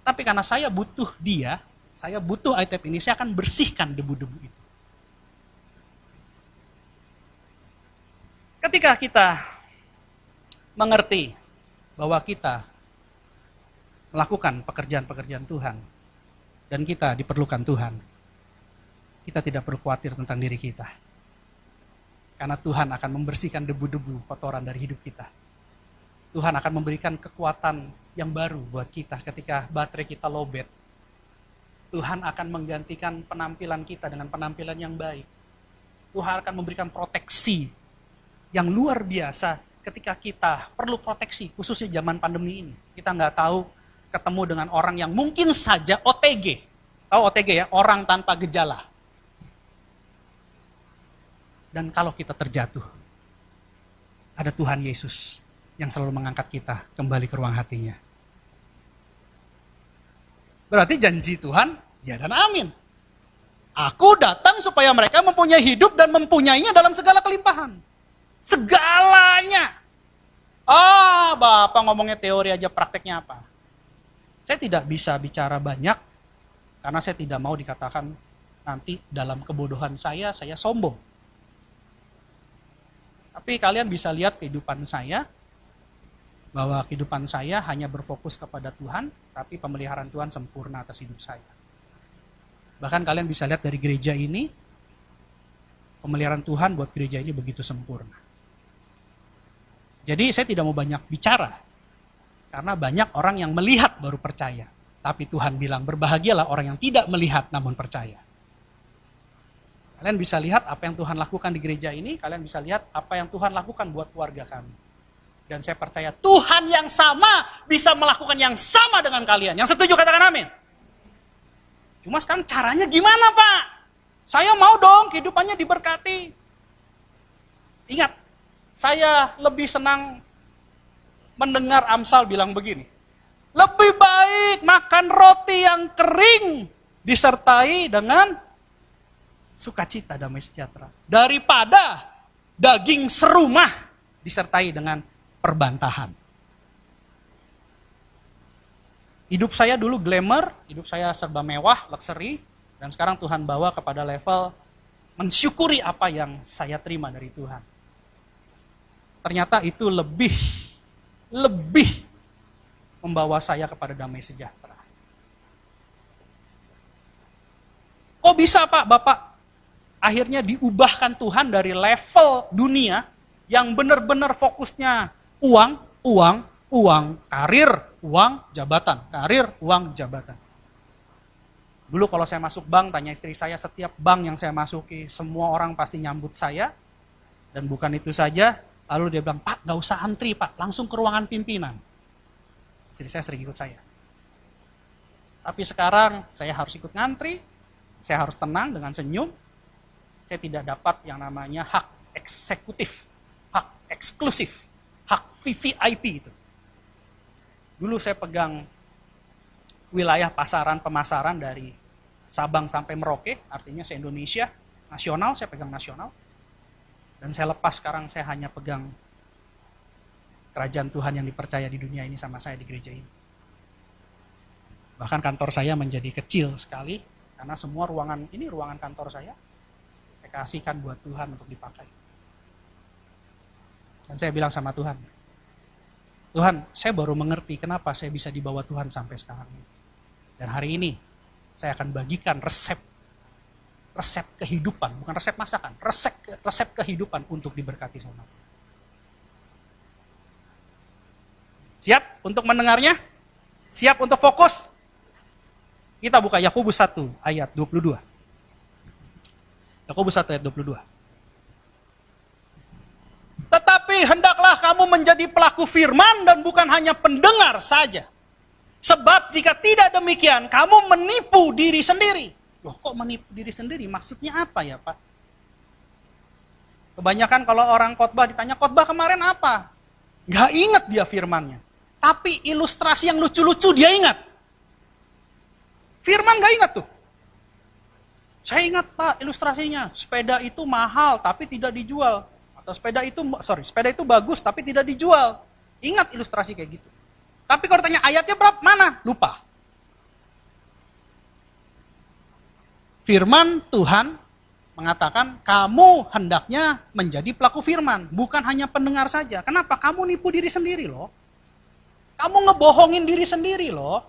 Tapi karena saya butuh dia, saya butuh iTab ini, saya akan bersihkan debu-debu itu. Ketika kita mengerti bahwa kita melakukan pekerjaan-pekerjaan Tuhan dan kita diperlukan Tuhan, kita tidak perlu khawatir tentang diri kita. Karena Tuhan akan membersihkan debu-debu kotoran dari hidup kita. Tuhan akan memberikan kekuatan yang baru buat kita ketika baterai kita lowbat. Tuhan akan menggantikan penampilan kita dengan penampilan yang baik. Tuhan akan memberikan proteksi yang luar biasa ketika kita perlu proteksi, khususnya zaman pandemi ini. Kita nggak tahu ketemu dengan orang yang mungkin saja OTG. Tahu OTG ya? Orang tanpa gejala. Dan kalau kita terjatuh, ada Tuhan Yesus yang selalu mengangkat kita kembali ke ruang hatinya. Berarti janji Tuhan, ya dan amin. Aku datang supaya mereka mempunyai hidup dan mempunyainya dalam segala kelimpahan. Segalanya. Bapak ngomongnya teori aja, prakteknya apa? Saya tidak bisa bicara banyak, karena saya tidak mau dikatakan nanti dalam kebodohan saya sombong. Tapi kalian bisa lihat kehidupan saya, bahwa kehidupan saya hanya berfokus kepada Tuhan, tapi pemeliharaan Tuhan sempurna atas hidup saya. Bahkan kalian bisa lihat dari gereja ini, pemeliharaan Tuhan buat gereja ini begitu sempurna. Jadi saya tidak mau banyak bicara, karena banyak orang yang melihat baru percaya. Tapi Tuhan bilang, berbahagialah orang yang tidak melihat namun percaya. Kalian bisa lihat apa yang Tuhan lakukan di gereja ini, kalian bisa lihat apa yang Tuhan lakukan buat keluarga kami. Dan saya percaya Tuhan yang sama bisa melakukan yang sama dengan kalian. Yang setuju katakan amin. Cuma sekarang caranya gimana Pak? Saya mau dong kehidupannya diberkati. Ingat, saya lebih senang mendengar Amsal bilang begini. Lebih baik makan roti yang kering disertai dengan sukacita, damai sejahtera, daripada daging serumah disertai dengan perbantahan. Hidup saya dulu glamour, hidup saya serba mewah, luxury, dan sekarang Tuhan bawa kepada level mensyukuri apa yang saya terima dari Tuhan. Ternyata itu lebih membawa saya kepada damai sejahtera. Kok bisa Pak, Bapak akhirnya diubahkan Tuhan dari level dunia yang benar-benar fokusnya uang, karir, uang, jabatan. Dulu kalau saya masuk bank, tanya istri saya, setiap bank yang saya masuki, semua orang pasti nyambut saya. Dan bukan itu saja, lalu dia bilang, Pak gak usah antri Pak, langsung ke ruangan pimpinan. Istri saya sering ikut saya. Tapi sekarang saya harus ikut ngantri, saya harus tenang dengan senyum, saya tidak dapat yang namanya hak eksekutif, hak eksklusif, hak VVIP itu. Dulu saya pegang wilayah pemasaran dari Sabang sampai Merauke, artinya se-Indonesia, nasional, saya pegang nasional. Dan saya lepas sekarang saya hanya pegang kerajaan Tuhan yang dipercaya di dunia ini sama saya di gereja ini. Bahkan kantor saya menjadi kecil sekali, karena semua ruangan kantor saya kasihkan buat Tuhan untuk dipakai. Dan saya bilang sama Tuhan, Tuhan, saya baru mengerti kenapa saya bisa dibawa Tuhan sampai sekarang ini. Dan hari ini, saya akan bagikan resep kehidupan, bukan resep masakan, resep kehidupan untuk diberkati sama Tuhan. Siap untuk mendengarnya? Siap untuk fokus? Kita buka Yakobus 1 ayat 22. Yakobus 1 ayat 22. Tetapi hendaklah kamu menjadi pelaku firman dan bukan hanya pendengar saja. Sebab jika tidak demikian, kamu menipu diri sendiri. Loh, kok menipu diri sendiri? Maksudnya apa ya, Pak? Kebanyakan kalau orang khotbah ditanya, khotbah kemarin apa? Nggak ingat dia firmannya. Tapi ilustrasi yang lucu-lucu dia ingat. Firman nggak ingat tuh. Saya ingat Pak ilustrasinya, sepeda itu mahal tapi tidak dijual. Atau sepeda itu bagus tapi tidak dijual. Ingat ilustrasi kayak gitu. Tapi kalau tanya ayatnya berapa, mana? Lupa. Firman Tuhan mengatakan kamu hendaknya menjadi pelaku firman, bukan hanya pendengar saja. Kenapa? Kamu nipu diri sendiri loh. Kamu ngebohongin diri sendiri loh.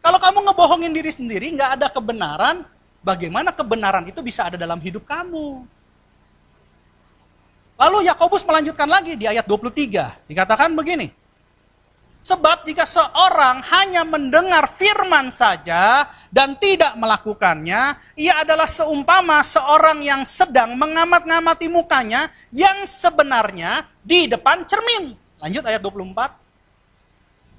Kalau kamu ngebohongin diri sendiri, nggak ada kebenaran, bagaimana kebenaran itu bisa ada dalam hidup kamu? Lalu Yakobus melanjutkan lagi di ayat 23, dikatakan begini. Sebab jika seorang hanya mendengar firman saja dan tidak melakukannya, ia adalah seumpama seorang yang sedang mengamat-ngamati mukanya yang sebenarnya di depan cermin. Lanjut ayat 24.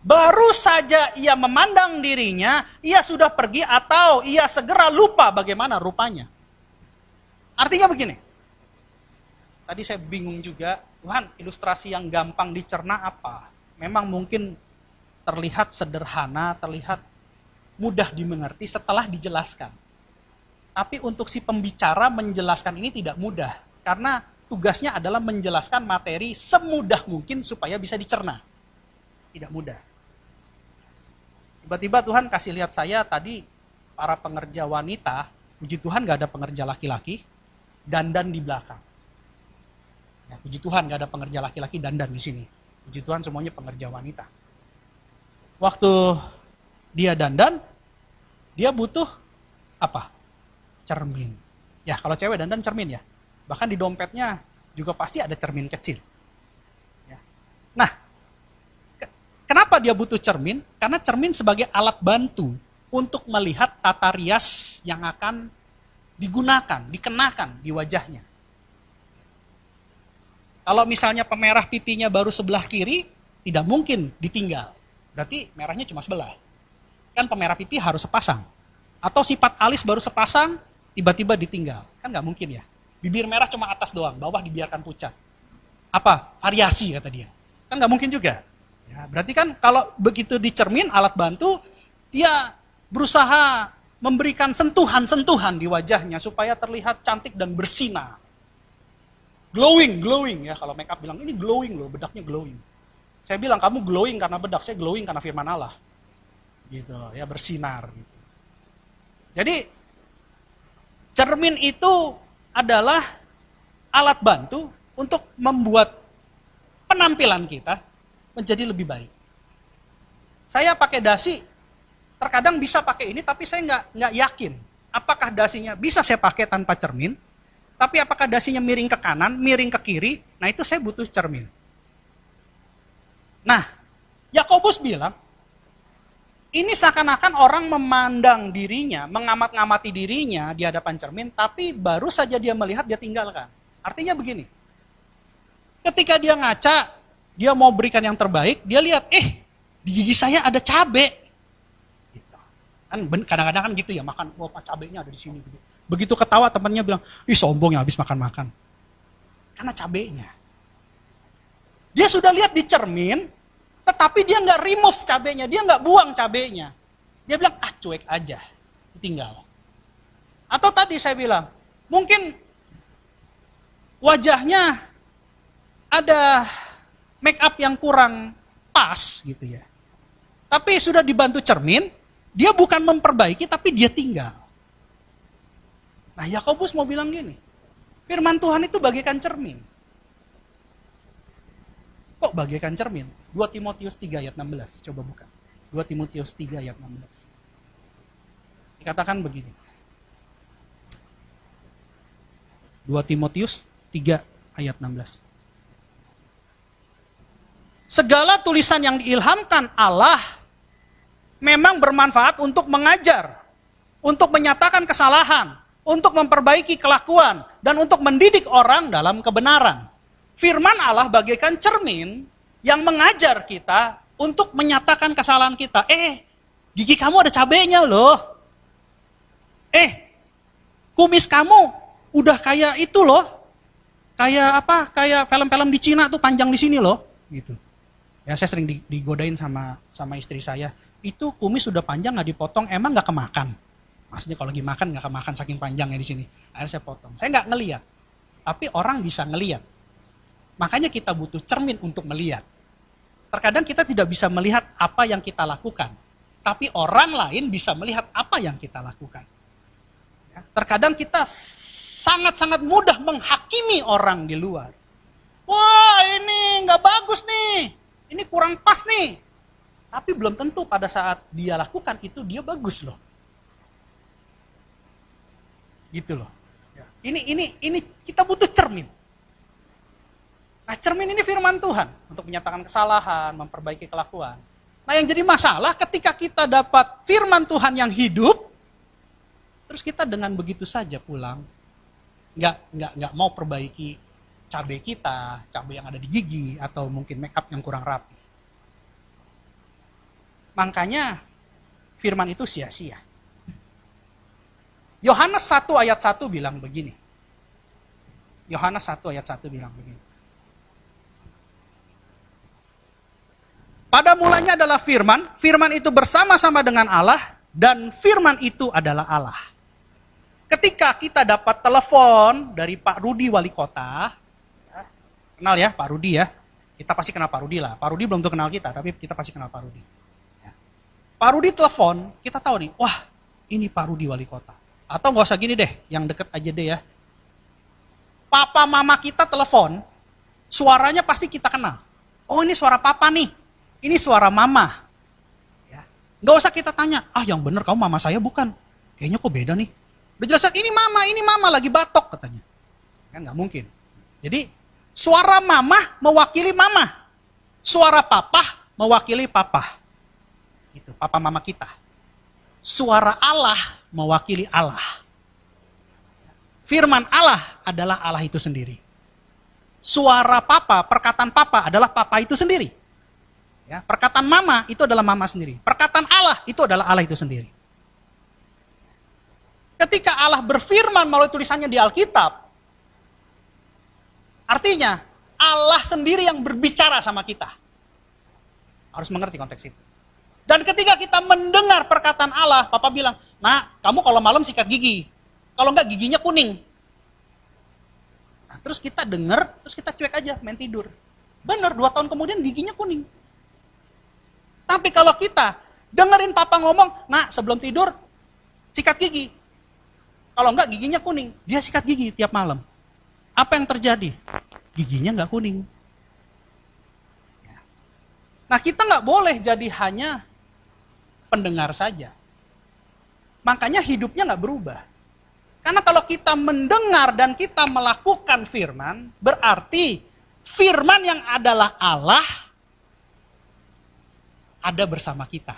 Baru saja ia memandang dirinya, ia sudah pergi atau ia segera lupa bagaimana rupanya. Artinya begini, tadi saya bingung juga, Tuhan ilustrasi yang gampang dicerna apa? Memang mungkin terlihat sederhana, terlihat mudah dimengerti setelah dijelaskan. Tapi untuk si pembicara menjelaskan ini tidak mudah, karena tugasnya adalah menjelaskan materi semudah mungkin supaya bisa dicerna. Tidak mudah. Tiba-tiba Tuhan kasih lihat saya tadi para pengerja wanita, puji Tuhan gak ada pengerja laki-laki, dandan di belakang. Ya, puji Tuhan gak ada pengerja laki-laki dandan di sini. Puji Tuhan semuanya pengerja wanita. Waktu dia dandan, dia butuh apa? Cermin. Ya kalau cewek dandan cermin ya. Bahkan di dompetnya juga pasti ada cermin kecil. Ya. Nah, kenapa dia butuh cermin? Karena cermin sebagai alat bantu untuk melihat tata rias yang akan digunakan, dikenakan di wajahnya. Kalau misalnya pemerah pipinya baru sebelah kiri, tidak mungkin ditinggal. Berarti merahnya cuma sebelah. Kan pemerah pipi harus sepasang. Atau sifat alis baru sepasang, tiba-tiba ditinggal. Kan nggak mungkin ya. Bibir merah cuma atas doang, bawah dibiarkan pucat. Apa? Variasi kata dia. Kan nggak mungkin juga. Ya, berarti kan kalau begitu dicermin alat bantu, dia berusaha memberikan sentuhan-sentuhan di wajahnya supaya terlihat cantik dan bersinar. Glowing ya. Kalau make up bilang ini glowing loh, bedaknya glowing. Saya bilang kamu glowing karena bedak, saya glowing karena firman Allah. Gitu loh, ya bersinar. Gitu. Jadi cermin itu adalah alat bantu untuk membuat penampilan kita menjadi lebih baik. Saya pakai dasi, terkadang bisa pakai ini, tapi saya nggak yakin apakah dasinya bisa saya pakai tanpa cermin, tapi apakah dasinya miring ke kanan, miring ke kiri, nah itu saya butuh cermin. Nah, Yakobus bilang, ini seakan-akan orang memandang dirinya, mengamat-ngamati dirinya di hadapan cermin, tapi baru saja dia melihat, dia tinggalkan. Artinya begini, ketika dia ngaca, dia mau berikan yang terbaik, dia lihat, di gigi saya ada cabai. Gitu. Kan kadang-kadang kan gitu ya, makan, cabainya ada di sini. Gitu. Begitu ketawa temannya bilang, ih sombong ya habis makan-makan. Karena cabainya. Dia sudah lihat di cermin, tetapi dia nggak remove cabainya, dia nggak buang cabainya. Dia bilang, cuek aja, tinggal. Atau tadi saya bilang, mungkin wajahnya ada make up yang kurang pas gitu ya. Tapi sudah dibantu cermin, dia bukan memperbaiki tapi dia tinggal. Nah, Yakobus mau bilang gini, firman Tuhan itu bagaikan cermin. Kok bagaikan cermin? 2 Timotius 3 ayat 16, coba buka. 2 Timotius 3 ayat 16. Dikatakan begini. 2 Timotius 3 ayat 16. Segala tulisan yang diilhamkan Allah memang bermanfaat untuk mengajar, untuk menyatakan kesalahan, untuk memperbaiki kelakuan, dan untuk mendidik orang dalam kebenaran. Firman Allah bagaikan cermin yang mengajar kita untuk menyatakan kesalahan kita. Gigi kamu ada cabenya loh. Kumis kamu udah kayak itu loh. Kayak apa? Kayak film-film di Cina tuh panjang di sini loh. Gitu. Ya saya sering digodain sama istri saya. Itu kumis sudah panjang nggak dipotong, emang nggak kemakan. Maksudnya kalau lagi makan nggak kemakan saking panjangnya di sini. Akhirnya saya potong. Saya nggak ngelihat, tapi orang bisa ngelihat. Makanya kita butuh cermin untuk melihat. Terkadang kita tidak bisa melihat apa yang kita lakukan, tapi orang lain bisa melihat apa yang kita lakukan. Ya, terkadang kita sangat-sangat mudah menghakimi orang di luar. Wah, ini nggak bagus nih, ini kurang pas nih. Tapi belum tentu pada saat dia lakukan itu dia bagus loh. Gitu loh. Ya. Ini kita butuh cermin. Nah, cermin ini firman Tuhan untuk menyatakan kesalahan, memperbaiki kelakuan. Nah, yang jadi masalah ketika kita dapat firman Tuhan yang hidup, terus kita dengan begitu saja pulang, nggak mau perbaiki cabai kita, cabai yang ada di gigi, atau mungkin make up yang kurang rapi. Makanya firman itu sia-sia. Yohanes 1 ayat 1 bilang begini. Yohanes 1 ayat 1 bilang begini. Pada mulanya adalah firman, firman itu bersama-sama dengan Allah, dan firman itu adalah Allah. Ketika kita dapat telepon dari Pak Rudi wali kota, kenal ya Pak Rudi ya, kita pasti kenal Pak Rudi lah. Pak Rudi belum tentu kenal kita, tapi kita pasti kenal Pak Rudi. Ya. Pak Rudi telepon, kita tahu nih, wah ini Pak Rudi wali kota. Atau nggak usah gini deh, yang deket aja deh ya. Papa mama kita telepon, suaranya pasti kita kenal. Oh ini suara papa nih. Ini suara mama. Ya. Nggak usah kita tanya, yang bener kamu mama saya bukan. Kayaknya kok beda nih. Udah jelas, ini mama lagi batok katanya. Kan nggak mungkin. Jadi suara mama mewakili mama. Suara papa mewakili papa. Itu papa mama kita. Suara Allah mewakili Allah. Firman Allah adalah Allah itu sendiri. Suara papa, perkataan papa adalah papa itu sendiri. Ya, perkataan mama itu adalah mama sendiri. Perkataan Allah itu adalah Allah itu sendiri. Ketika Allah berfirman melalui tulisannya di Alkitab, artinya Allah sendiri yang berbicara sama kita. Harus mengerti konteks itu. Dan ketika kita mendengar perkataan Allah, papa bilang, "Nak, kamu kalau malam sikat gigi. Kalau enggak giginya kuning." Nah, terus kita dengar, terus kita cuek aja, main tidur. Bener, 2 tahun kemudian giginya kuning. Tapi kalau kita dengerin papa ngomong, "Nak, sebelum tidur sikat gigi." Kalau enggak giginya kuning, dia sikat gigi tiap malam. Apa yang terjadi? Giginya enggak kuning. Nah, kita nggak boleh jadi hanya pendengar saja. Makanya hidupnya nggak berubah. Karena kalau kita mendengar dan kita melakukan firman, berarti firman yang adalah Allah ada bersama kita.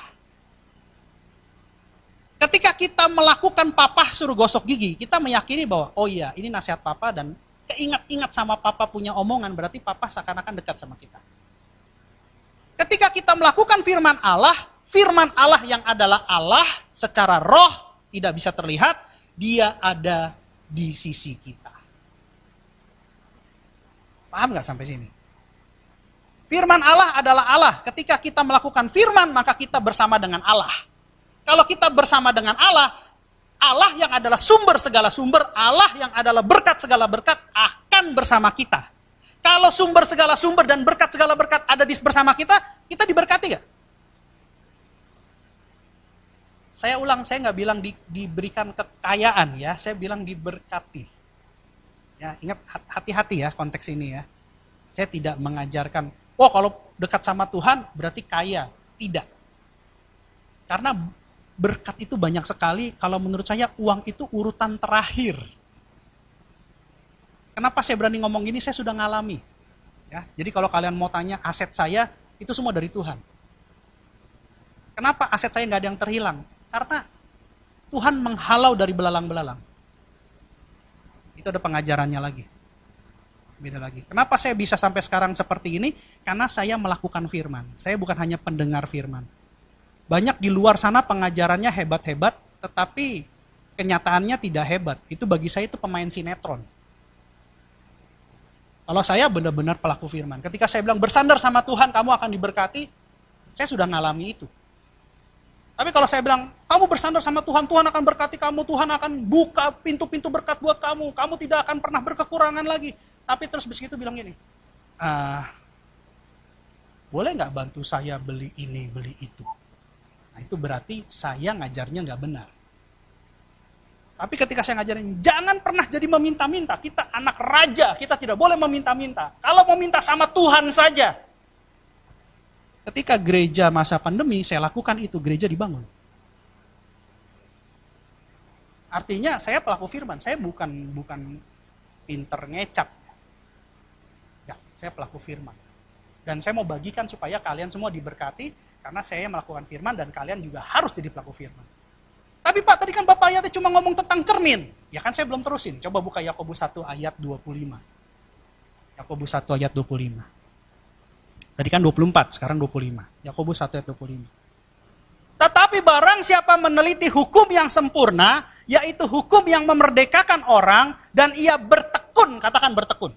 Ketika kita melakukan papa suruh gosok gigi, kita meyakini bahwa, oh iya, ini nasihat papa dan keingat-ingat sama papa punya omongan, berarti papa seakan-akan dekat sama kita. Ketika kita melakukan firman Allah yang adalah Allah secara roh, tidak bisa terlihat, dia ada di sisi kita. Paham nggak sampai sini? Firman Allah adalah Allah. Ketika kita melakukan firman, maka kita bersama dengan Allah. Kalau kita bersama dengan Allah, Allah yang adalah sumber segala sumber, Allah yang adalah berkat segala berkat, akan bersama kita. Kalau sumber segala sumber dan berkat segala berkat ada bersama kita, kita diberkati gak? Saya ulang, saya nggak bilang diberikan kekayaan ya, saya bilang diberkati. Ya, ingat hati-hati ya konteks ini ya. Saya tidak mengajarkan, oh kalau dekat sama Tuhan berarti kaya. Tidak. Karena berkat itu banyak sekali, kalau menurut saya uang itu urutan terakhir. Kenapa saya berani ngomong gini? Saya sudah ngalami. Ya, jadi kalau kalian mau tanya aset saya, itu semua dari Tuhan. Kenapa aset saya nggak ada yang terhilang? Karena Tuhan menghalau dari belalang-belalang. Itu ada pengajarannya lagi. Beda lagi. Kenapa saya bisa sampai sekarang seperti ini? Karena saya melakukan firman. Saya bukan hanya pendengar firman. Banyak di luar sana pengajarannya hebat-hebat, tetapi kenyataannya tidak hebat. Itu bagi saya itu pemain sinetron. Kalau saya benar-benar pelaku firman. Ketika saya bilang bersandar sama Tuhan, kamu akan diberkati, saya sudah ngalami itu. Tapi kalau saya bilang, kamu bersandar sama Tuhan, Tuhan akan berkati kamu, Tuhan akan buka pintu-pintu berkat buat kamu tidak akan pernah berkekurangan lagi. Tapi terus begitu bilang gini, boleh nggak bantu saya beli ini, beli itu? Nah itu berarti saya ngajarnya nggak benar. Tapi ketika saya ngajarin, jangan pernah jadi meminta-minta. Kita anak raja, kita tidak boleh meminta-minta. Kalau mau minta sama Tuhan saja. Ketika gereja masa pandemi, saya lakukan itu, gereja dibangun. Artinya saya pelaku firman, saya bukan pinter ngecap. Ya, saya pelaku firman. Dan saya mau bagikan supaya kalian semua diberkati, karena saya melakukan firman dan kalian juga harus jadi pelaku firman. Tapi Pak, tadi kan Bapak ayatnya cuma ngomong tentang cermin. Ya kan saya belum terusin. Coba buka Yakobus 1 ayat 25. Yakobus 1 ayat 25. Tadi kan 24, sekarang 25. Yakobus 1 ayat 25. Tetapi barang siapa meneliti hukum yang sempurna, yaitu hukum yang memerdekakan orang, dan ia bertekun, katakan bertekun.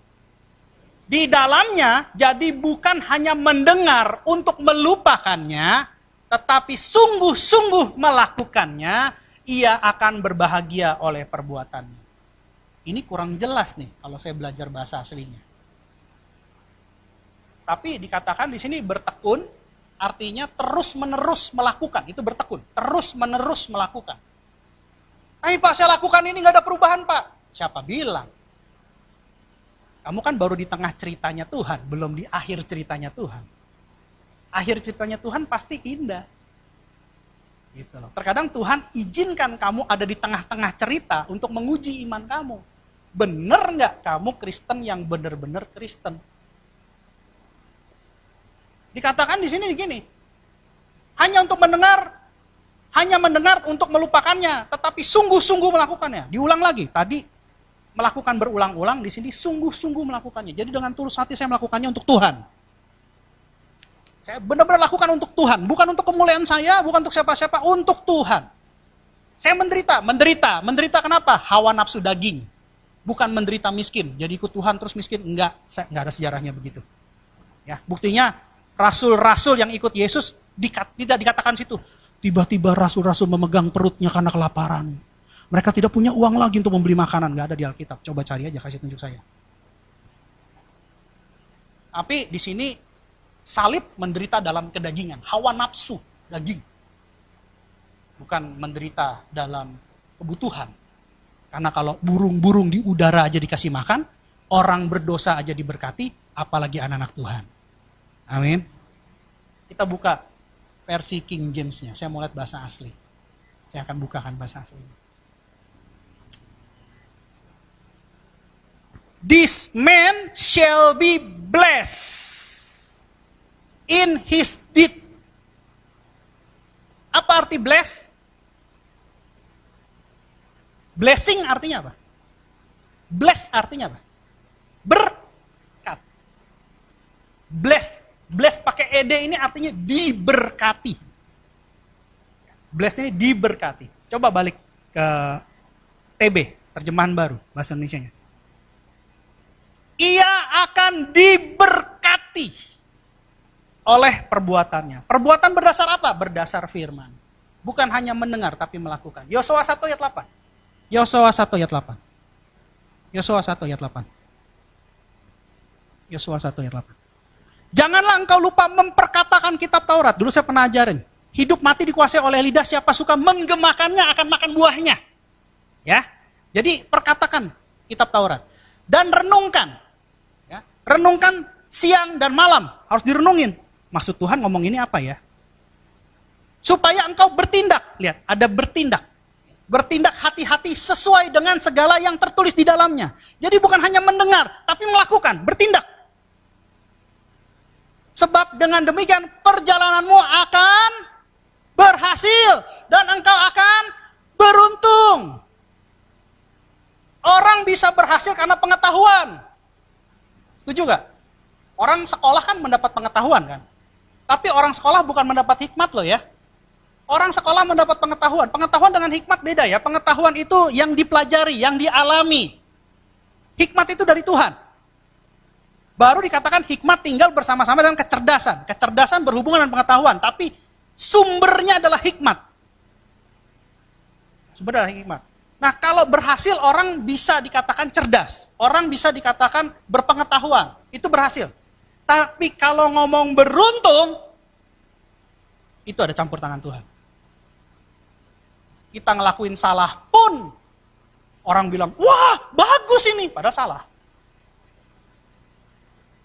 Di dalamnya, jadi bukan hanya mendengar untuk melupakannya, tetapi sungguh-sungguh melakukannya, ia akan berbahagia oleh perbuatannya. Ini kurang jelas nih kalau saya belajar bahasa aslinya. Tapi dikatakan di sini bertekun, artinya terus-menerus melakukan. Itu bertekun, terus-menerus melakukan. Pak, saya lakukan ini nggak ada perubahan Pak. Siapa bilang? Kamu kan baru di tengah ceritanya Tuhan, belum di akhir ceritanya Tuhan. Akhir ceritanya Tuhan pasti indah. Gitu loh. Terkadang Tuhan izinkan kamu ada di tengah-tengah cerita untuk menguji iman kamu. Bener nggak kamu Kristen yang benar-benar Kristen? Dikatakan di sini gini, hanya mendengar untuk melupakannya, tetapi sungguh-sungguh melakukannya. Diulang lagi, tadi melakukan berulang-ulang, di sini sungguh-sungguh melakukannya. Jadi dengan tulus hati saya melakukannya untuk Tuhan. Saya benar-benar lakukan untuk Tuhan, bukan untuk kemuliaan saya, bukan untuk siapa-siapa, untuk Tuhan. Saya menderita kenapa? Hawa nafsu daging. Bukan menderita miskin, jadi ikut Tuhan terus miskin. Enggak ada sejarahnya begitu. Ya, buktinya rasul-rasul yang ikut Yesus tidak dikatakan situ. Tiba-tiba rasul-rasul memegang perutnya karena kelaparan. Mereka tidak punya uang lagi untuk membeli makanan, enggak ada di Alkitab. Coba cari aja, kasih tunjuk saya. Tapi di sini salib menderita dalam kedagingan, hawa nafsu daging. Bukan menderita dalam kebutuhan. Karena kalau burung-burung di udara aja dikasih makan, orang berdosa aja diberkati, apalagi anak-anak Tuhan. Amin. Kita buka versi King James-nya. Saya mau lihat bahasa asli. Saya akan bukakan bahasa asli. This man shall be blessed in his deed. Apa arti bless? Blessing artinya apa? Bless artinya apa? Berkat. Bless pakai ed ini artinya diberkati. Bless ini diberkati. Coba balik ke TB, terjemahan baru bahasa Indonesianya. Ia akan diberkati oleh perbuatannya. Perbuatan berdasar apa? Berdasar firman. Bukan hanya mendengar tapi melakukan. Yosua 1 ayat 8. Yosua 1 ayat 8. Yosua 1 ayat 8. Yosua 1 ayat 8. Janganlah engkau lupa memperkatakan kitab Taurat. Dulu saya pernah ajarin. Hidup mati dikuasai oleh lidah, siapa suka menggemakannya akan makan buahnya. Ya. Jadi perkatakan kitab Taurat. Dan renungkan. Ya. Renungkan siang dan malam. Harus direnungin. Maksud Tuhan ngomong ini apa ya? Supaya engkau bertindak. Lihat, ada bertindak. Bertindak hati-hati sesuai dengan segala yang tertulis di dalamnya. Jadi bukan hanya mendengar, tapi melakukan, bertindak. Sebab dengan demikian perjalananmu akan berhasil dan engkau akan beruntung. Orang bisa berhasil karena pengetahuan. Setuju gak? Orang sekolah kan mendapat pengetahuan kan? Tapi orang sekolah bukan mendapat hikmat loh ya. Orang sekolah mendapat pengetahuan. Pengetahuan dengan hikmat beda ya. Pengetahuan itu yang dipelajari, yang dialami. Hikmat itu dari Tuhan. Baru dikatakan hikmat tinggal bersama-sama dengan kecerdasan. Kecerdasan berhubungan dengan pengetahuan. Tapi sumbernya adalah hikmat. Sumber adalah hikmat. Nah kalau berhasil orang bisa dikatakan cerdas. Orang bisa dikatakan berpengetahuan. Itu berhasil. Tapi kalau ngomong beruntung, itu ada campur tangan Tuhan. Kita ngelakuin salah pun, orang bilang, wah bagus ini, padahal salah.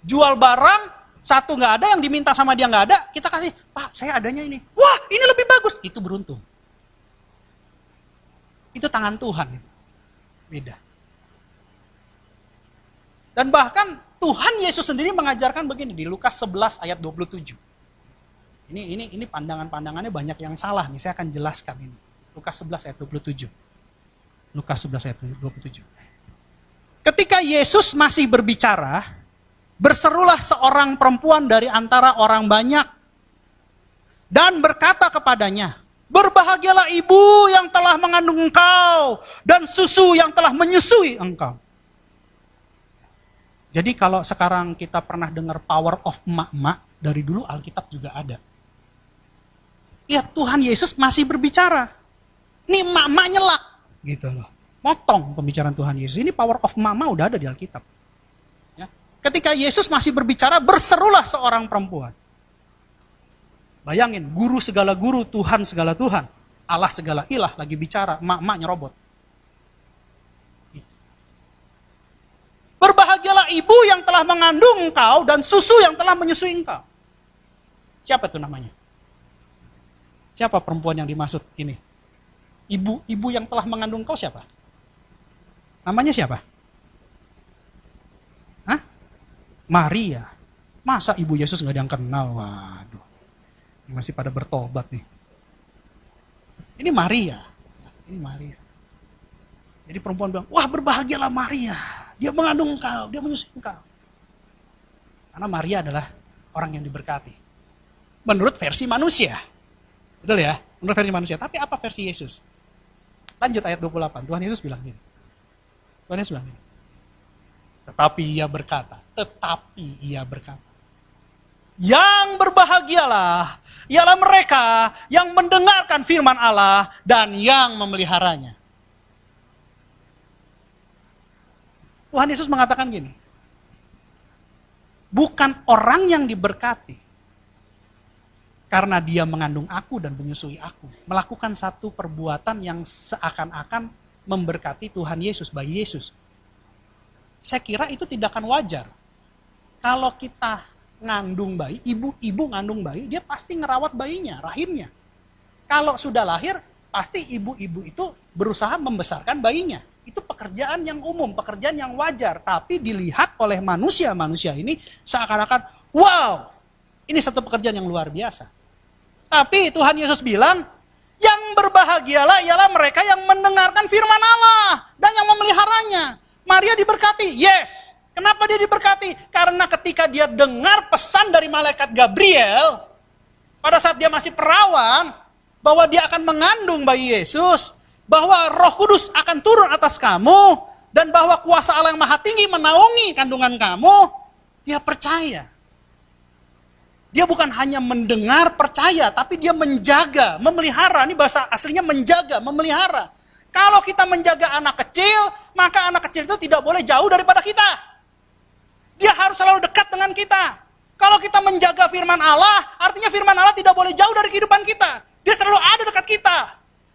Jual barang, satu nggak ada, yang diminta sama dia nggak ada, kita kasih, Pak saya adanya ini. Wah ini lebih bagus, itu beruntung. Itu tangan Tuhan. Beda. Dan bahkan Tuhan Yesus sendiri mengajarkan begini, di Lukas 11 ayat 27. Ini pandangan-pandangannya banyak yang salah nih, saya akan jelaskan ini. Lukas 11 ayat 27. Lukas 11 ayat 27. Ketika Yesus masih berbicara, berserulah seorang perempuan dari antara orang banyak dan berkata kepadanya, berbahagialah ibu yang telah mengandung engkau dan susu yang telah menyusui engkau. Jadi kalau sekarang kita pernah dengar power of emak-emak, dari dulu Alkitab juga ada. Lihat Tuhan Yesus masih berbicara. Ini emak-emak nyelak. Gitu loh. Motong pembicaraan Tuhan Yesus. Ini power of emak-emak udah ada di Alkitab. Ya. Ketika Yesus masih berbicara, berserulah seorang perempuan. Bayangin, guru segala guru, Tuhan segala Tuhan, Allah segala ilah lagi bicara, emak-emak nyerobot. Berbahagialah ibu yang telah mengandung engkau dan susu yang telah menyusui engkau. Siapa itu namanya? Siapa perempuan yang dimaksud ini? Ibu yang telah mengandung engkau siapa? Namanya siapa? Hah? Maria. Masa ibu Yesus nggak ada yang kenal? Waduh, ini masih pada bertobat nih. Ini Maria. Ini Maria. Jadi perempuan bilang, wah berbahagialah Maria. Dia mengandung engkau, dia menyusui engkau. Karena Maria adalah orang yang diberkati. Menurut versi manusia. Betul ya? Menurut versi manusia. Tapi apa versi Yesus? Lanjut ayat 28. Tuhan Yesus bilang gini. Tuhan Yesus bilang gini. Tetapi ia berkata. Yang berbahagialah ialah mereka yang mendengarkan firman Allah dan yang memeliharanya. Tuhan Yesus mengatakan gini, bukan orang yang diberkati karena dia mengandung aku dan menyusui aku, melakukan satu perbuatan yang seakan-akan memberkati Tuhan Yesus, bayi Yesus. Saya kira itu tidak akan wajar. Kalau kita ngandung bayi, ibu ngandung bayi, dia pasti ngerawat bayinya, rahimnya. Kalau sudah lahir, pasti ibu-ibu itu berusaha membesarkan bayinya. Itu pekerjaan yang umum, pekerjaan yang wajar. Tapi dilihat oleh manusia-manusia ini seakan-akan, wow, ini satu pekerjaan yang luar biasa. Tapi Tuhan Yesus bilang, yang berbahagialah ialah mereka yang mendengarkan firman Allah dan yang memeliharanya. Maria diberkati, yes. Kenapa dia diberkati? Karena ketika dia dengar pesan dari malaikat Gabriel, pada saat dia masih perawan, bahwa dia akan mengandung bayi Yesus, bahwa Roh Kudus akan turun atas kamu, dan bahwa kuasa Allah yang Maha Tinggi menaungi kandungan kamu, dia percaya. Dia bukan hanya mendengar percaya, tapi dia menjaga, memelihara. Ini bahasa aslinya menjaga, memelihara. Kalau kita menjaga anak kecil, maka anak kecil itu tidak boleh jauh daripada kita. Dia harus selalu dekat dengan kita. Kalau kita menjaga firman Allah, artinya firman Allah tidak boleh jauh dari kehidupan kita. Dia selalu ada dekat kita.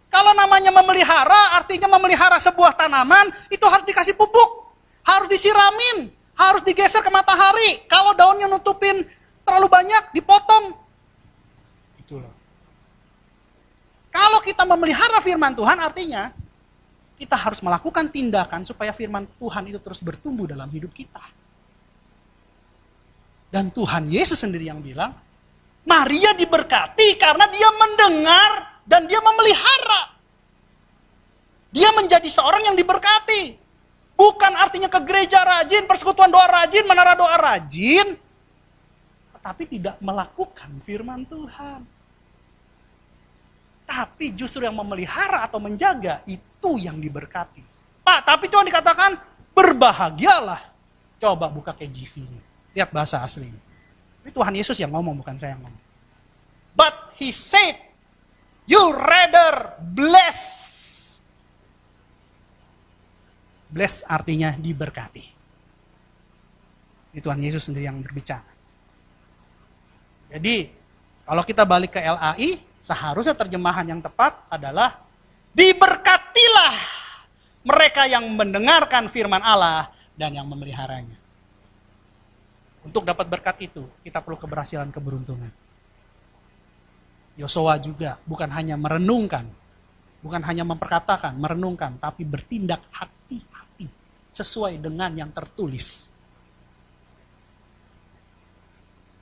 Kalau namanya memelihara, artinya memelihara sebuah tanaman, itu harus dikasih pupuk. Harus disiramin, harus digeser ke matahari. Kalau daunnya nutupin terlalu banyak, dipotong. Itulah. Kalau kita memelihara firman Tuhan, artinya kita harus melakukan tindakan supaya firman Tuhan itu terus bertumbuh dalam hidup kita. Dan Tuhan Yesus sendiri yang bilang, Maria diberkati karena dia mendengar dan dia memelihara. Dia menjadi seorang yang diberkati. Bukan artinya ke gereja rajin, persekutuan doa rajin, menara doa rajin. Tetapi tidak melakukan firman Tuhan. Tapi justru yang memelihara atau menjaga, itu yang diberkati. Pak, tapi Tuhan dikatakan, berbahagialah. Coba buka KJV-nya. Lihat bahasa asli. Ini Tuhan Yesus yang ngomong, bukan saya yang ngomong. But he said, you rather bless. Bless artinya diberkati. Ini Tuhan Yesus sendiri yang berbicara. Jadi, kalau kita balik ke LAI, seharusnya terjemahan yang tepat adalah diberkatilah mereka yang mendengarkan firman Allah dan yang memeliharanya. Untuk dapat berkat itu, kita perlu keberhasilan, keberuntungan. Yosua juga bukan hanya merenungkan, bukan hanya memperkatakan, merenungkan, tapi bertindak hati-hati sesuai dengan yang tertulis.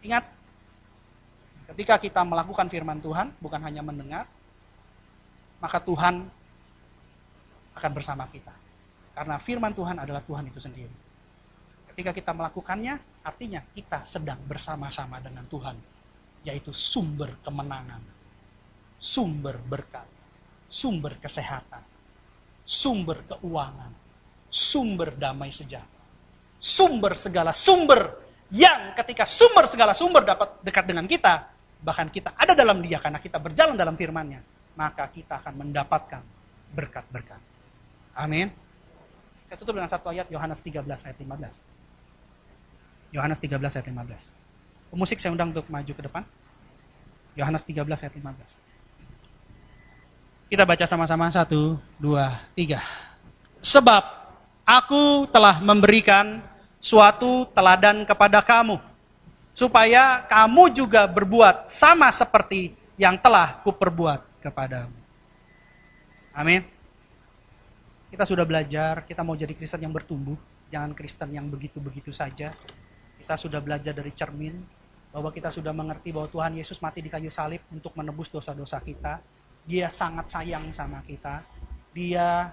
Ingat, ketika kita melakukan firman Tuhan, bukan hanya mendengar, maka Tuhan akan bersama kita. Karena firman Tuhan adalah Tuhan itu sendiri. Ketika kita melakukannya, artinya kita sedang bersama-sama dengan Tuhan. Yaitu sumber kemenangan, sumber berkat, sumber kesehatan, sumber keuangan, sumber damai sejahtera, sumber segala sumber yang ketika sumber segala sumber dapat dekat dengan kita, bahkan kita ada dalam Dia karena kita berjalan dalam firman-Nya, maka kita akan mendapatkan berkat-berkat. Amin. Kita tutup dengan satu ayat, Yohanes 13 ayat 15. Yohanes 13 ayat 15. Pemusik saya undang untuk maju ke depan. Yohanes 13 ayat 15. Kita baca sama-sama 1, 2, 3. Sebab aku telah memberikan suatu teladan kepada kamu, supaya kamu juga berbuat sama seperti yang telah kuperbuat kepadamu. Amin. Kita sudah belajar, kita mau jadi Kristen yang bertumbuh, jangan Kristen yang begitu-begitu saja. kita sudah belajar dari cermin, bahwa kita sudah mengerti bahwa Tuhan Yesus mati di kayu salib untuk menebus dosa-dosa kita. Dia sangat sayang sama kita. Dia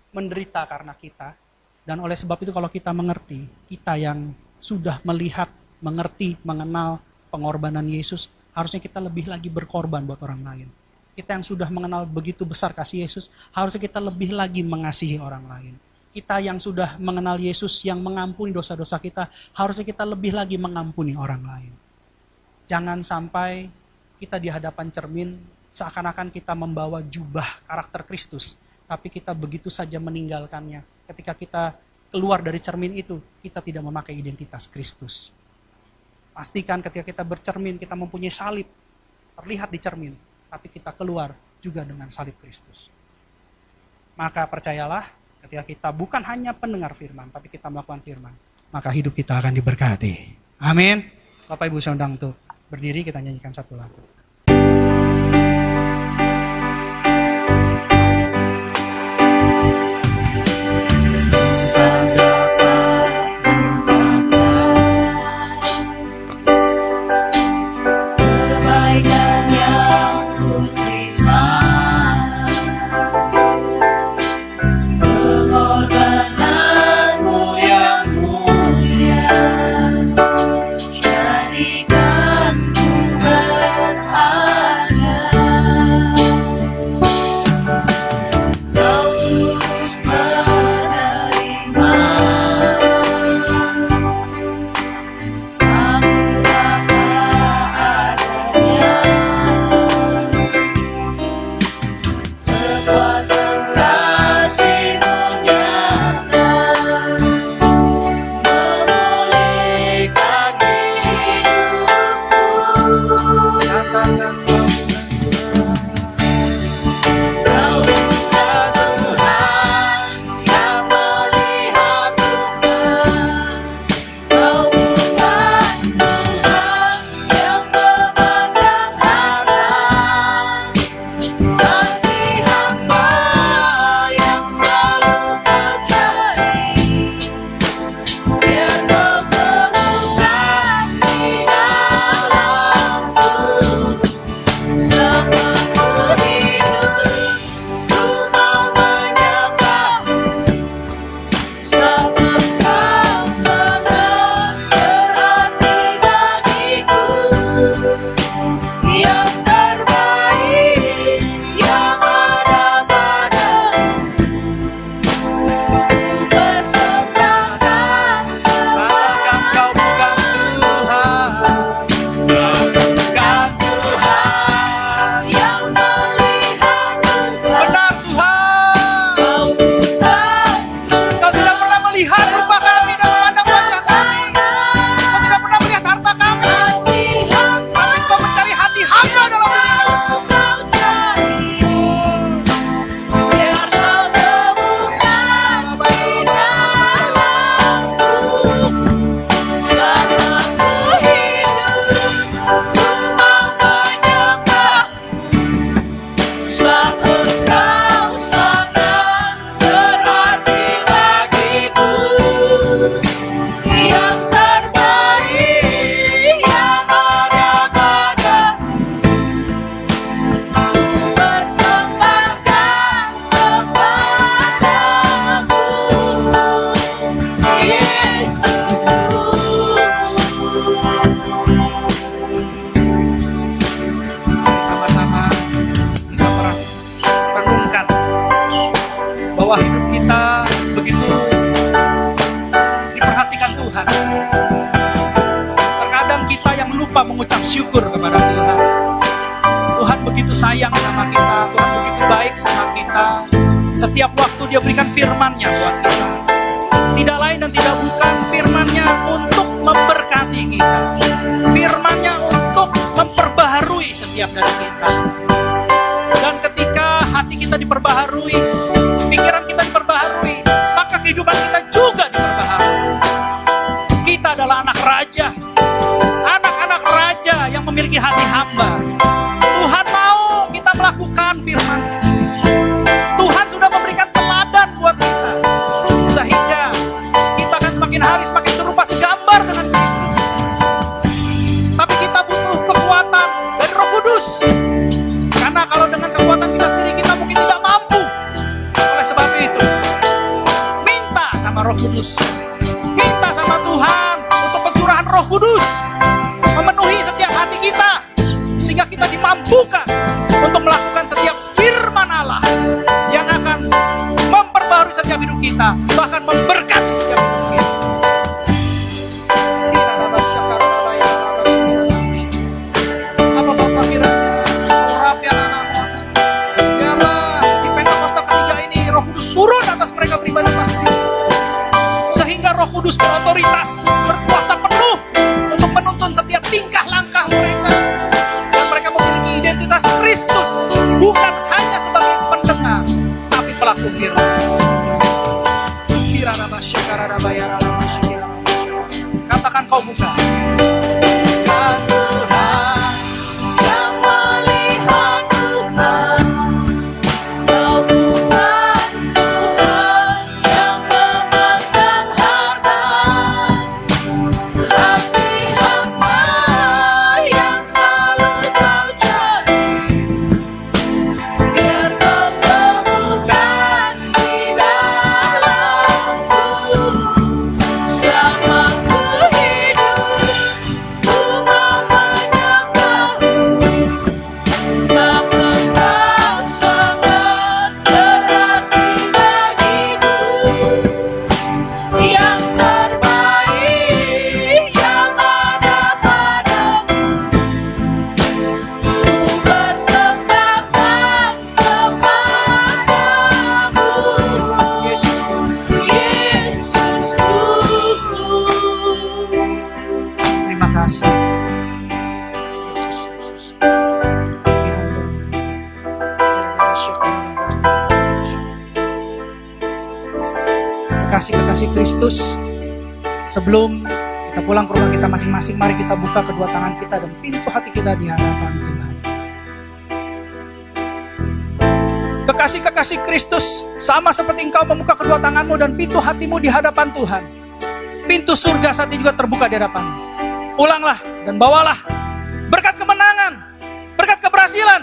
menderita karena kita. Dan oleh sebab itu kalau kita mengerti, kita yang sudah melihat, mengerti, mengenal pengorbanan Yesus, harusnya kita lebih lagi berkorban buat orang lain. Kita yang sudah mengenal begitu besar kasih Yesus, harusnya kita lebih lagi mengasihi orang lain. Kita yang sudah mengenal Yesus yang mengampuni dosa-dosa kita, harusnya kita lebih lagi mengampuni orang lain. Jangan sampai kita di hadapan cermin seakan-akan kita membawa jubah karakter Kristus, tapi kita begitu saja meninggalkannya. Ketika kita keluar dari cermin itu, kita tidak memakai identitas Kristus. Pastikan ketika kita bercermin, kita mempunyai salib, terlihat di cermin, tapi kita keluar juga dengan salib Kristus. Maka percayalah, ketika kita bukan hanya pendengar firman, tapi kita melakukan firman, maka hidup kita akan diberkati. Amin. Bapak Ibu saya undang untuk berdiri, kita nyanyikan satu lagu. mengucap syukur kepada Tuhan. Tuhan begitu sayang sama kita, Tuhan begitu baik sama kita. Setiap waktu Dia berikan firman-Nya buat kita. Tidak lain dan tidak bukan firman-Nya untuk memberkati kita. Firman-Nya untuk memperbaharui setiap dari kita. Dan ketika hati kita diperbaharui, pikiran kita diperbaharui, maka kehidupan kita juga diperbaharui. Kita adalah anak raja, anak-anak raja yang memiliki hati hamba. Tuhan mau kita melakukan firman. Tuhan sudah memberikan teladan buat kita, sehingga kita akan semakin hari semakin serupa segambar dengan Kristus. kalau dengan kekuatan kita sendiri kita mungkin tidak mampu. Oleh sebab itu, minta sama Roh Kudus. Minta sama Tuhan untuk pencurahan Roh Kudus memenuhi setiap hati kita, sehingga kita dimampukan untuk melakukan setiap firman Allah yang akan memperbarui setiap hidup kita, bahkan memberkati setiap hidup kita. Apa Bapak kiranya urapi anak-anakmu, biarlah di Pentakosta ketiga ini Roh Kudus turun atas mereka pribadi pasti, sehingga Roh Kudus berotoritas, berkuasa penuh untuk menuntun setiap tingkah langkah mereka, dan mereka memiliki identitas Kristus, bukan hanya sebagai pendengar, tapi pelaku firman. Katakan kau bukan. Kekasih-kekasih Kristus, sebelum kita pulang ke rumah kita masing-masing, mari kita buka kedua tangan kita dan pintu hati kita di hadapan Tuhan. Kekasih-kekasih Kristus, sama seperti engkau membuka kedua tanganmu dan pintu hatimu di hadapan Tuhan, pintu surga saat ini juga terbuka di hadapanmu. Pulanglah dan bawalah berkat kemenangan, berkat keberhasilan,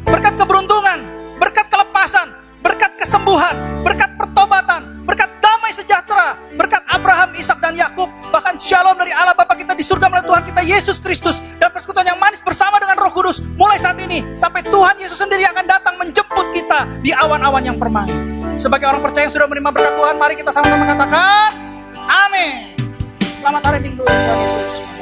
berkat keberuntungan, berkat kelepasan, berkat kesembuhan, berkat pertobatan, berkat damai sejahtera, berkat Abraham, Ishak dan Yakub, bahkan shalom dari Allah Bapa kita di surga melalui Tuhan kita Yesus Kristus, dan persekutuan yang manis bersama dengan Roh Kudus mulai saat ini sampai Tuhan Yesus sendiri akan datang menjemput kita di awan-awan yang permai. Sebagai orang percaya yang sudah menerima berkat Tuhan, mari kita sama-sama katakan amin. Selamat hari Minggu Tuhan Yesus.